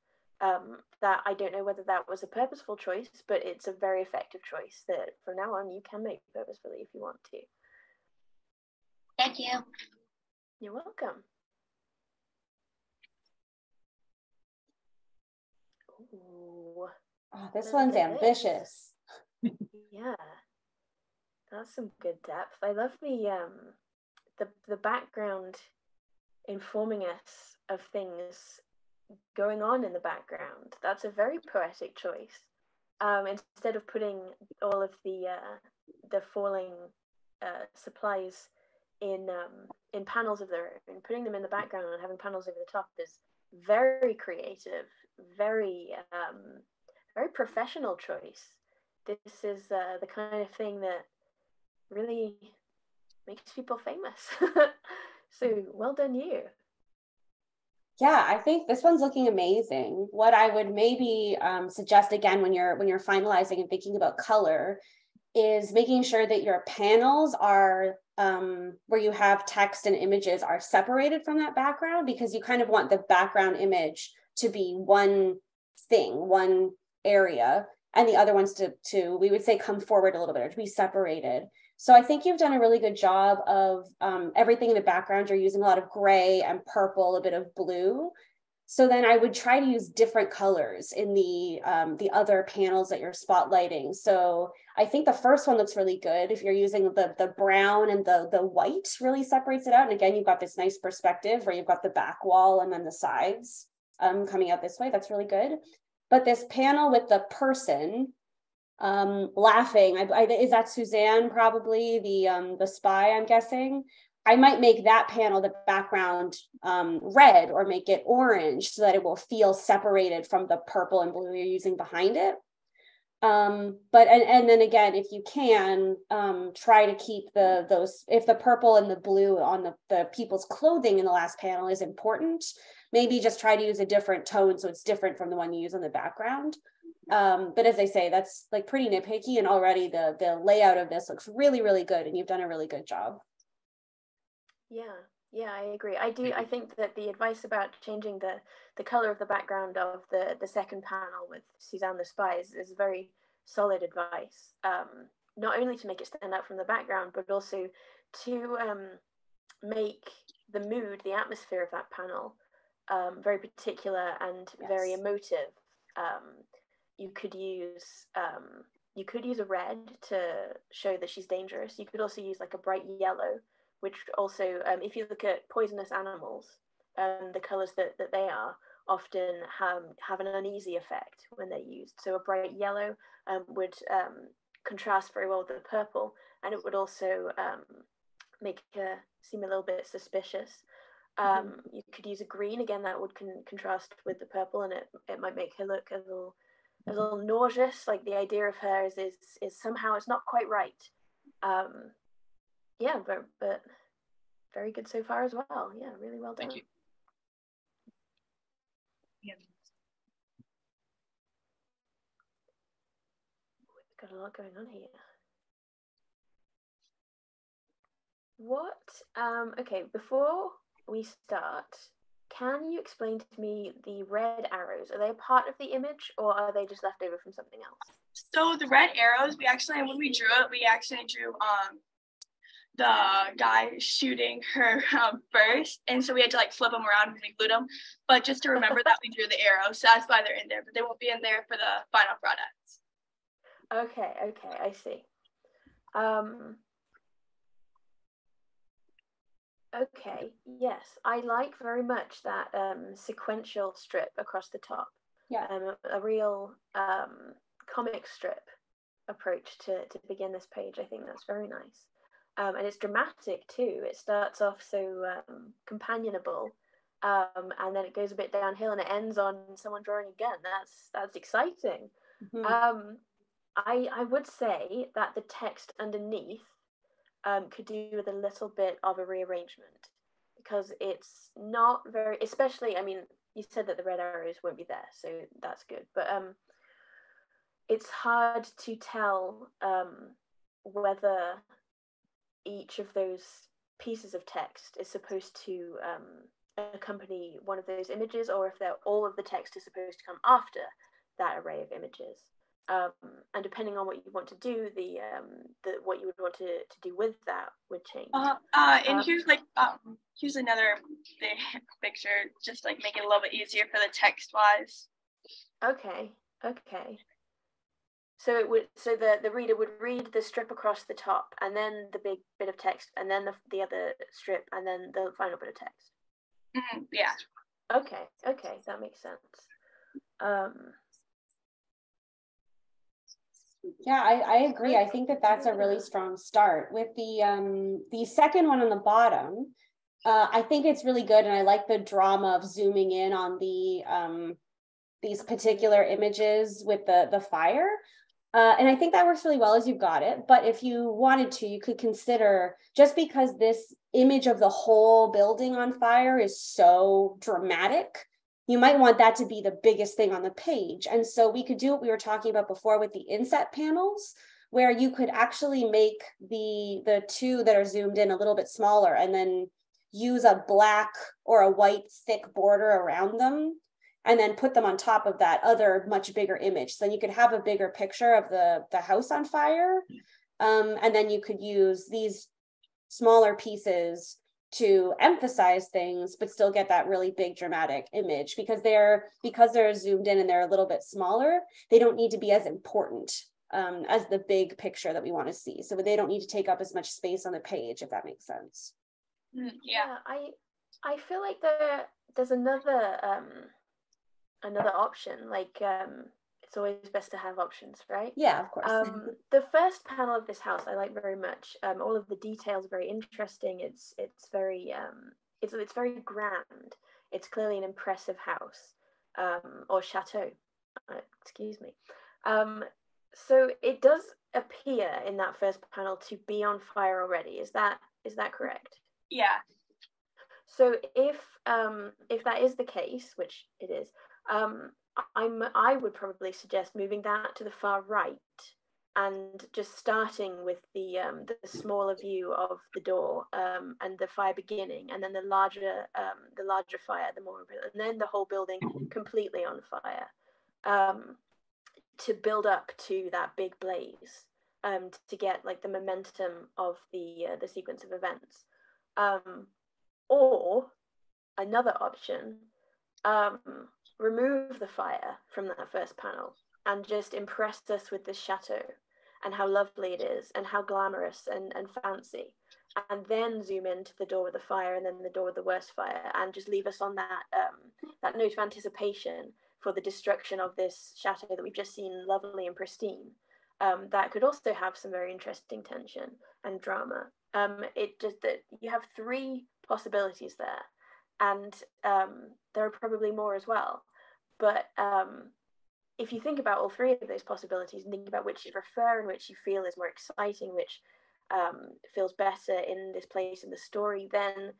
That I don't know whether that was a purposeful choice, but it's a very effective choice that from now on you can make purposefully if you want to. Thank you. You're welcome. Ooh. Oh, this one's ambitious. Yeah, that's some good depth. I love the background informing us of things going on in the background. That's a very poetic choice. instead of putting all of the falling supplies in panels of their own, putting them in the background and having panels over the top is very creative, very very professional choice. This is the kind of thing that really makes people famous. So well done you. Yeah, I think this one's looking amazing. What I would maybe suggest again when you're finalizing and thinking about color is making sure that your panels are where you have text and images are separated from that background, because you kind of want the background image to be one thing, one area, and the other ones to we would say come forward a little bit or to be separated. So I think you've done a really good job of everything in the background. You're using a lot of gray and purple, a bit of blue. So then I would try to use different colors in the other panels that you're spotlighting. So I think the first one looks really good. If you're using the brown and the white really separates it out. And again, you've got this nice perspective where you've got the back wall and then the sides coming out this way. That's really good. But this panel with the person laughing, is that Suzanne, probably the spy, I'm guessing. I might make that panel, the background, red, or make it orange so that it will feel separated from the purple and blue you're using behind it. But then again, if you can, try to keep those, if the purple and the blue on the people's clothing in the last panel is important, maybe just try to use a different tone so it's different from the one you use on the background. But as I say, that's like pretty nitpicky, and already the layout of this looks really, really good, and you've done a really good job. Yeah, I agree. I think that the advice about changing the color of the background of the second panel with Suzanne the Spy is very solid advice. Not only to make it stand out from the background, but also to make the mood, the atmosphere of that panel very particular and very emotive. You could use a red to show that she's dangerous. You could also use like a bright yellow, which also, if you look at poisonous animals, the colors that they are often have an uneasy effect when they're used. So a bright yellow would contrast very well with the purple, and it would also make her seem a little bit suspicious. You could use a green, again, that would contrast with the purple, and it might make her look a little nauseous, like the idea of her is somehow it's not quite right. Yeah, but very good so far as well. Yeah, really well done. Thank you. Yeah. We've got a lot going on here. Okay, before we start, can you explain to me the red arrows? Are they a part of the image, or are they just left over from something else? So the red arrows, when we drew it, we actually drew the guy shooting her first, and so we had to like flip them around and we glued them. But just to remember that we drew the arrows, so that's why they're in there, but they won't be in there for the final products. Okay, I see. Okay, yes, I like very much that sequential strip across the top. Yeah. A real comic strip approach to begin this page. I think that's very nice. And it's dramatic too. It starts off so companionable, and then it goes a bit downhill, and it ends on someone drawing a gun. That's exciting. Mm-hmm. I would say that the text underneath could do with a little bit of a rearrangement, because it's not very, especially, I mean, you said that the red arrows won't be there, so that's good, but it's hard to tell whether each of those pieces of text is supposed to accompany one of those images, or if all of the text is supposed to come after that array of images. And depending on what you want to do, what you would want to do with that would change. And here's another picture, just like make it a little bit easier for the text wise. Okay. So the reader would read the strip across the top, and then the big bit of text, and then the other strip, and then the final bit of text. Yeah. Okay, that makes sense. Yeah, I agree. I think that that's a really strong start. With the second one on the bottom, I think it's really good, and I like the drama of zooming in on these particular images with the fire. And I think that works really well as you've got it. But if you wanted to, you could consider, just because this image of the whole building on fire is so dramatic, you might want that to be the biggest thing on the page. And so we could do what we were talking about before with the inset panels, where you could actually make the two that are zoomed in a little bit smaller, and then use a black or a white thick border around them, and then put them on top of that other much bigger image. So then you could have a bigger picture of the house on fire. And then you could use these smaller pieces to emphasize things, but still get that really big dramatic image, because they're zoomed in and they're a little bit smaller. They don't need to be as important as the big picture that we want to see. So they don't need to take up as much space on the page, if that makes sense. Yeah, I feel like there's another option. Like it's always best to have options, right? Yeah, of course. The first panel of this house I like very much. All of the details are very interesting. It's very it's very grand. It's clearly an impressive house, or chateau. Excuse me. So it does appear in that first panel to be on fire already. Is that correct? Yeah. So if that is the case, which it is, I would probably suggest moving that to the far right, and just starting with the smaller view of the door, and the fire beginning, and then the larger fire, the more, and then the whole building completely on fire, to build up to that big blaze, to get like the momentum of the sequence of events. Or another option, remove the fire from that first panel and just impress us with this chateau and how lovely it is and how glamorous and fancy, and then zoom into the door with the fire and then the door with the worst fire, and just leave us on that note of anticipation for the destruction of this chateau that we've just seen lovely and pristine. That could also have some very interesting tension and drama. It just that you have three possibilities there, and there are probably more as well. But if you think about all three of those possibilities and think about which you prefer and which you feel is more exciting, which feels better in this place in the story, then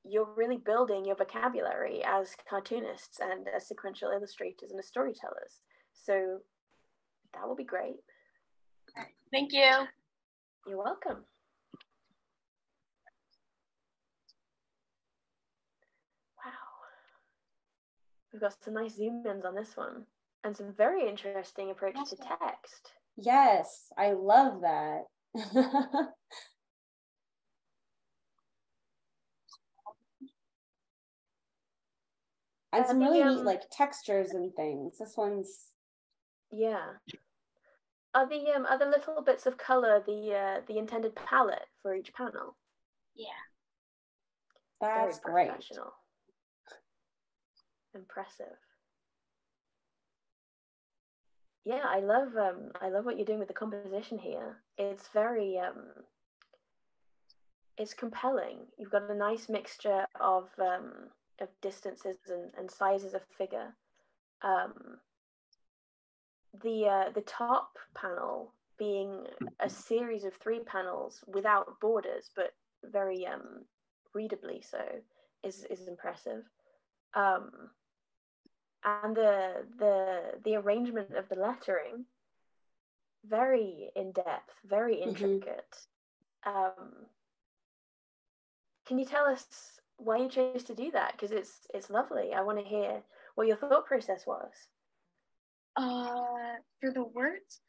you're really building your vocabulary as cartoonists and as sequential illustrators and as storytellers. So that will be great. Thank you. You're welcome. Wow. We've got some nice zoom ins on this one, and some very interesting approach to text. Yes, I love that. And some really neat like textures and things. This one's, yeah. Are the little bits of color the intended palette for each panel? Yeah. That's very great. Professional. Impressive. Yeah, I love what you're doing with the composition here. It's very it's compelling. You've got a nice mixture of distances and sizes of figure. The top panel being a series of 3 panels without borders, but very readably so, is impressive. And the arrangement of the lettering, very in depth, very intricate. Can you tell us why you chose to do that? Because it's lovely. I want to hear what your thought process was. For the words,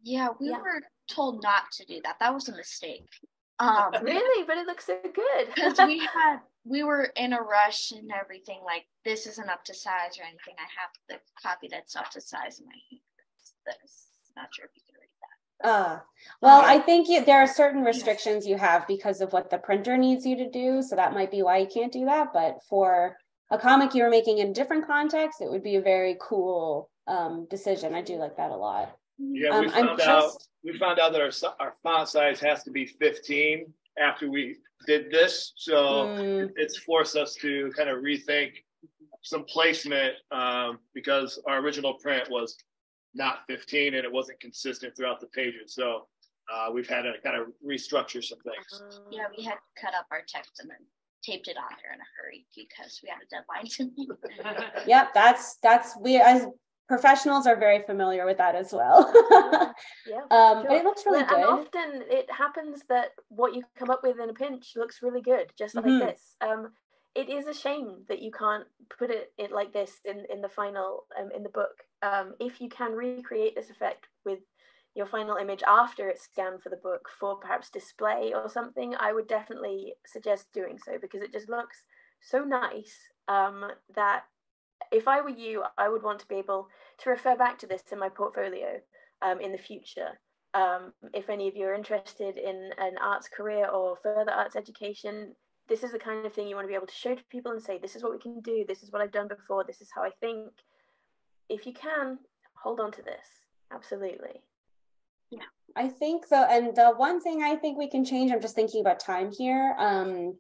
we were told not to do that. That was a mistake. Really? But it looks so good. Because we were in a rush and everything. Like, this isn't up to size or anything. I have the copy that's up to size in my hand. This. Not sure if you can read that. Well, I think there are certain restrictions you have because of what the printer needs you to do. So that might be why you can't do that. But for a comic you were making in a different context, it would be a very cool decision. I do like that a lot. Yeah, we found out that our font size has to be 15 after we did this. So it's forced us to kind of rethink some placement because our original print was not 15 and it wasn't consistent throughout the pages. So we've had to kind of restructure some things. Yeah, we had to cut up our text and then taped it on there in a hurry because we had a deadline to meet. Yep, that's we as professionals are very familiar with that as well. Yeah, but it looks really good. And often it happens that what you come up with in a pinch looks really good, just like this. It is a shame that you can't put it like this in the final in the book. If you can recreate this effect with your final image after it's scanned for the book for perhaps display or something, I would definitely suggest doing so, because it just looks so nice that if I were you, I would want to be able to refer back to this in my portfolio in the future. If any of you are interested in an arts career or further arts education, this is the kind of thing you want to be able to show to people and say, this is what we can do, this is what I've done before, this is how I think. If you can, hold on to this. Absolutely. Yeah, I think so. And the one thing I think we can change, I'm just thinking about time here. And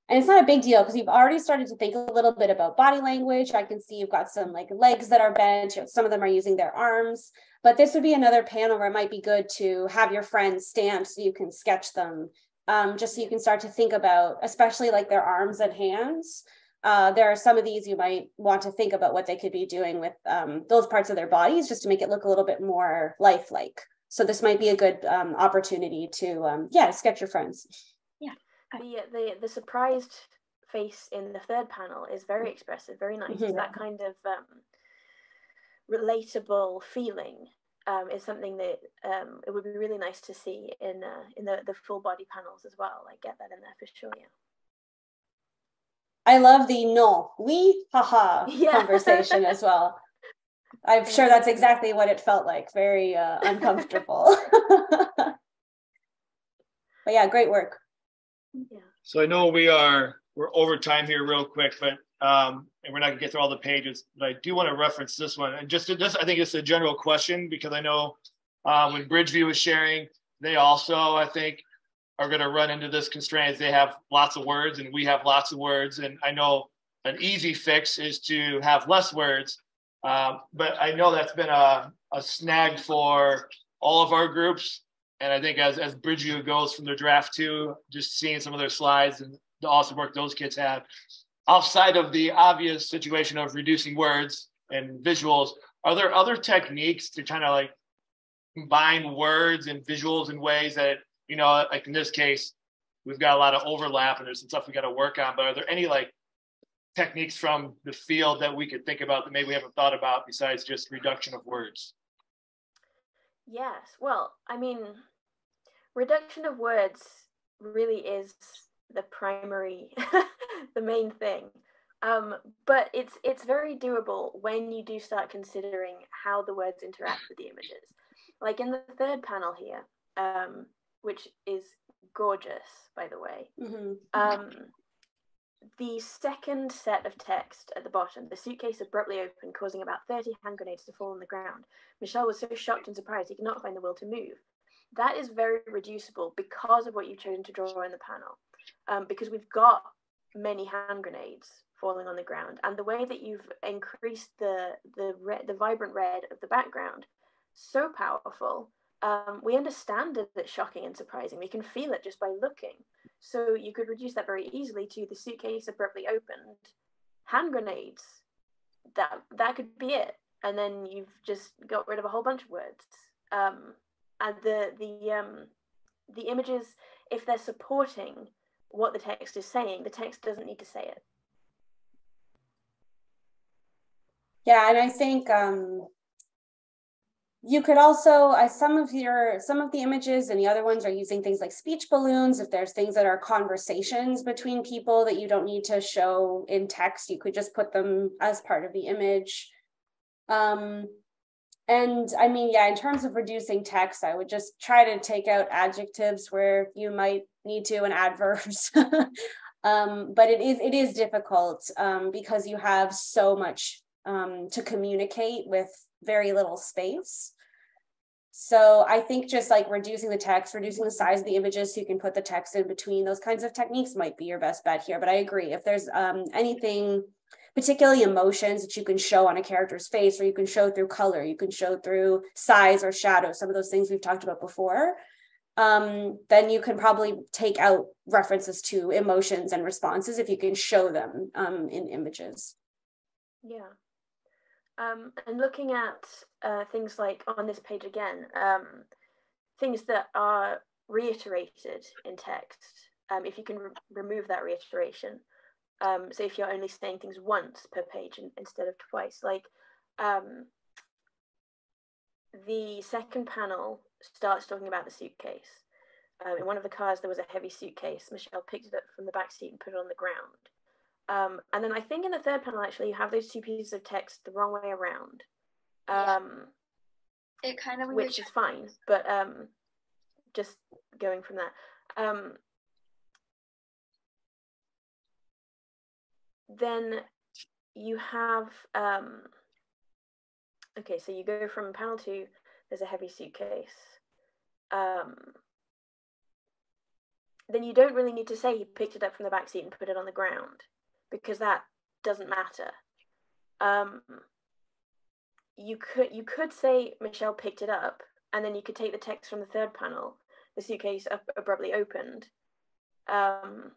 it's not a big deal because you've already started to think a little bit about body language. I can see you've got some like legs that are bent. Some of them are using their arms. But this would be another panel where it might be good to have your friends stand so you can sketch them, just so you can start to think about, especially like their arms and hands. There are some of these you might want to think about what they could be doing with those parts of their bodies just to make it look a little bit more lifelike. So this might be a good opportunity to, sketch your friends. The surprised face in the third panel is very expressive, very nice. That kind of relatable feeling is something that it would be really nice to see in the full body panels as well. Like, get that in there for sure. Yeah. I love the no, we, haha conversation as well. I'm sure that's exactly what it felt like. Very uncomfortable. But yeah, great work. Yeah. So I know we're over time here real quick, but and we're not gonna get through all the pages, but I do want to reference this one. And just this, I think it's a general question, because I know when Bridgeview was sharing, they also, I think, are going to run into this constraint. They have lots of words and we have lots of words. And I know an easy fix is to have less words. But I know that's been a snag for all of our groups. And I think as Bridgeview goes from their draft 2, just seeing some of their slides and the awesome work those kids have, outside of the obvious situation of reducing words and visuals, are there other techniques to kind of like combine words and visuals in ways that, you know, like in this case, we've got a lot of overlap and there's some stuff we got to work on, but are there any like techniques from the field that we could think about that maybe we haven't thought about besides just reduction of words? Yes, well, I mean, reduction of words really is the primary, the main thing. But it's very doable when you do start considering how the words interact with the images. Like in the third panel here, which is gorgeous, by the way. The second set of text at the bottom, the suitcase abruptly opened, causing about 30 hand grenades to fall on the ground. Michelle was so shocked and surprised he could not find the will to move. That is very reducible because of what you've chosen to draw in the panel. Because we've got many hand grenades falling on the ground, and the way that you've increased the vibrant red of the background, so powerful. We understand that it's shocking and surprising. We can feel it just by looking. So you could reduce that very easily to the suitcase abruptly opened, hand grenades. That could be it. And then you've just got rid of a whole bunch of words. And the images, if they're supporting what the text is saying, the text doesn't need to say it. Yeah, and I think you could also, some of the images and the other ones are using things like speech balloons. If there's things that are conversations between people that you don't need to show in text, you could just put them as part of the image. And I mean, yeah, in terms of reducing text, I would just try to take out adjectives where you might need to, and adverbs. But it is difficult because you have so much to communicate with very little space. So I think just like reducing the text, reducing the size of the images so you can put the text in between, those kinds of techniques might be your best bet here. But I agree, if there's anything, particularly emotions that you can show on a character's face, or you can show through color, you can show through size or shadow, some of those things we've talked about before, then you can probably take out references to emotions and responses if you can show them in images. Yeah. And looking at things like on this page again, things that are reiterated in text, if you can remove that reiteration. So if you're only saying things once per page instead of twice, like the second panel starts talking about the suitcase. In one of the cars, there was a heavy suitcase. Michelle picked it up from the back seat and put it on the ground. And then I think in the third panel, actually, you have those two pieces of text the wrong way around. It kind of, which is fine, but just going from that. Then you have, okay, so you go from panel 2, there's a heavy suitcase. Then you don't really need to say he picked it up from the back seat and put it on the ground, because that doesn't matter. You could say Michelle picked it up, and then you could take the text from the third panel, the suitcase abruptly opened, and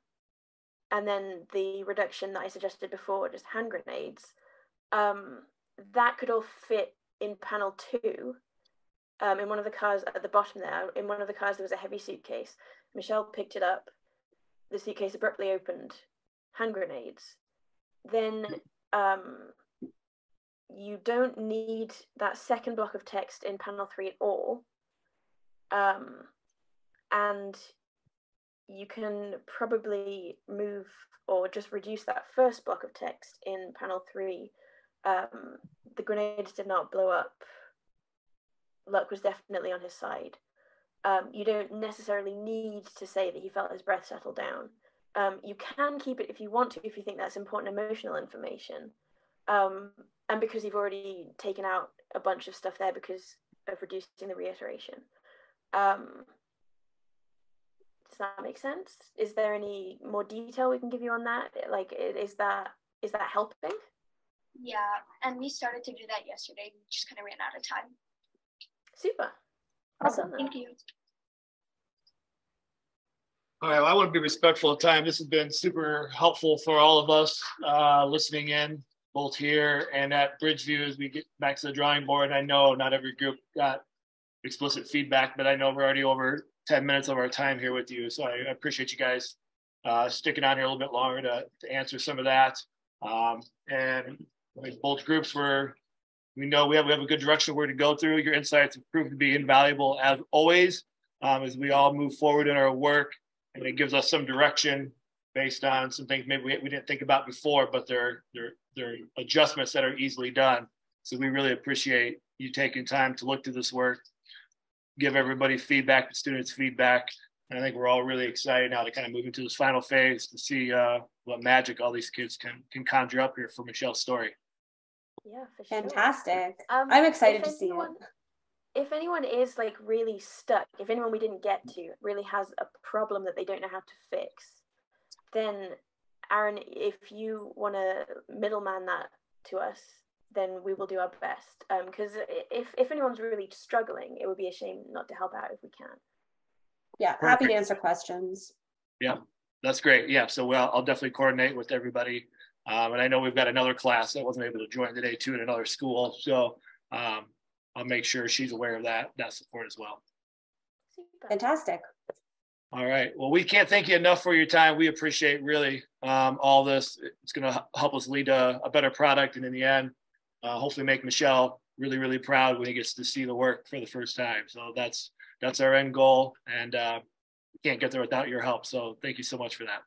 then the reduction that I suggested before, just hand grenades, that could all fit in panel 2. In one of the cars at the bottom there, in one of the cars there was a heavy suitcase. Michelle picked it up, the suitcase abruptly opened, hand grenades. Then you don't need that second block of text in panel 3 at all. And you can probably move or just reduce that first block of text in panel 3. The grenades did not blow up. Luck was definitely on his side. You don't necessarily need to say that he felt his breath settle down. You can keep it if you want to, if you think that's important emotional information. And because you've already taken out a bunch of stuff there because of reducing the reiteration. Does that make sense? Is there any more detail we can give you on that? Like, is that helping? Yeah, and we started to do that yesterday. We just kind of ran out of time. Super. Awesome. Thank you. All right, well, I want to be respectful of time. This has been super helpful for all of us listening in, both here and at Bridgeview as we get back to the drawing board. I know not every group got explicit feedback, but I know we're already over 10 minutes of our time here with you. So I appreciate you guys sticking on here a little bit longer to answer some of that. And like both groups we know we have a good direction where to go through. Your insights have proved to be invaluable as always, as we all move forward in our work, and it gives us some direction based on some things maybe we didn't think about before, but they're adjustments that are easily done. So we really appreciate you taking time to look through this work, give everybody feedback, the students feedback. And I think we're all really excited now to kind of move into this final phase to see what magic all these kids can conjure up here for Michelle's story. Yeah, for sure. Fantastic. I'm excited to see it. If anyone is like really stuck, if anyone we didn't get to really has a problem that they don't know how to fix, then Aaron, if you want to middleman that to us, then we will do our best. Because if anyone's really struggling, it would be a shame not to help out if we can. Yeah, happy to answer questions. Yeah, that's great. Yeah, so I'll definitely coordinate with everybody. And I know we've got another class that wasn't able to join today too in another school. So I'll make sure she's aware of that support as well. Fantastic. All right. Well, we can't thank you enough for your time. We appreciate really all this. It's going to help us lead to a better product. And in the end, hopefully make Michelle really, really proud when he gets to see the work for the first time. So that's our end goal. And we can't get there without your help. So thank you so much for that.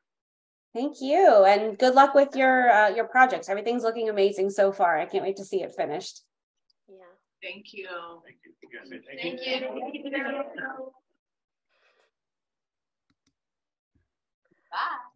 Thank you. And good luck with your projects. Everything's looking amazing so far. I can't wait to see it finished. Yeah. Thank you. Thank you. Thank you. Bye.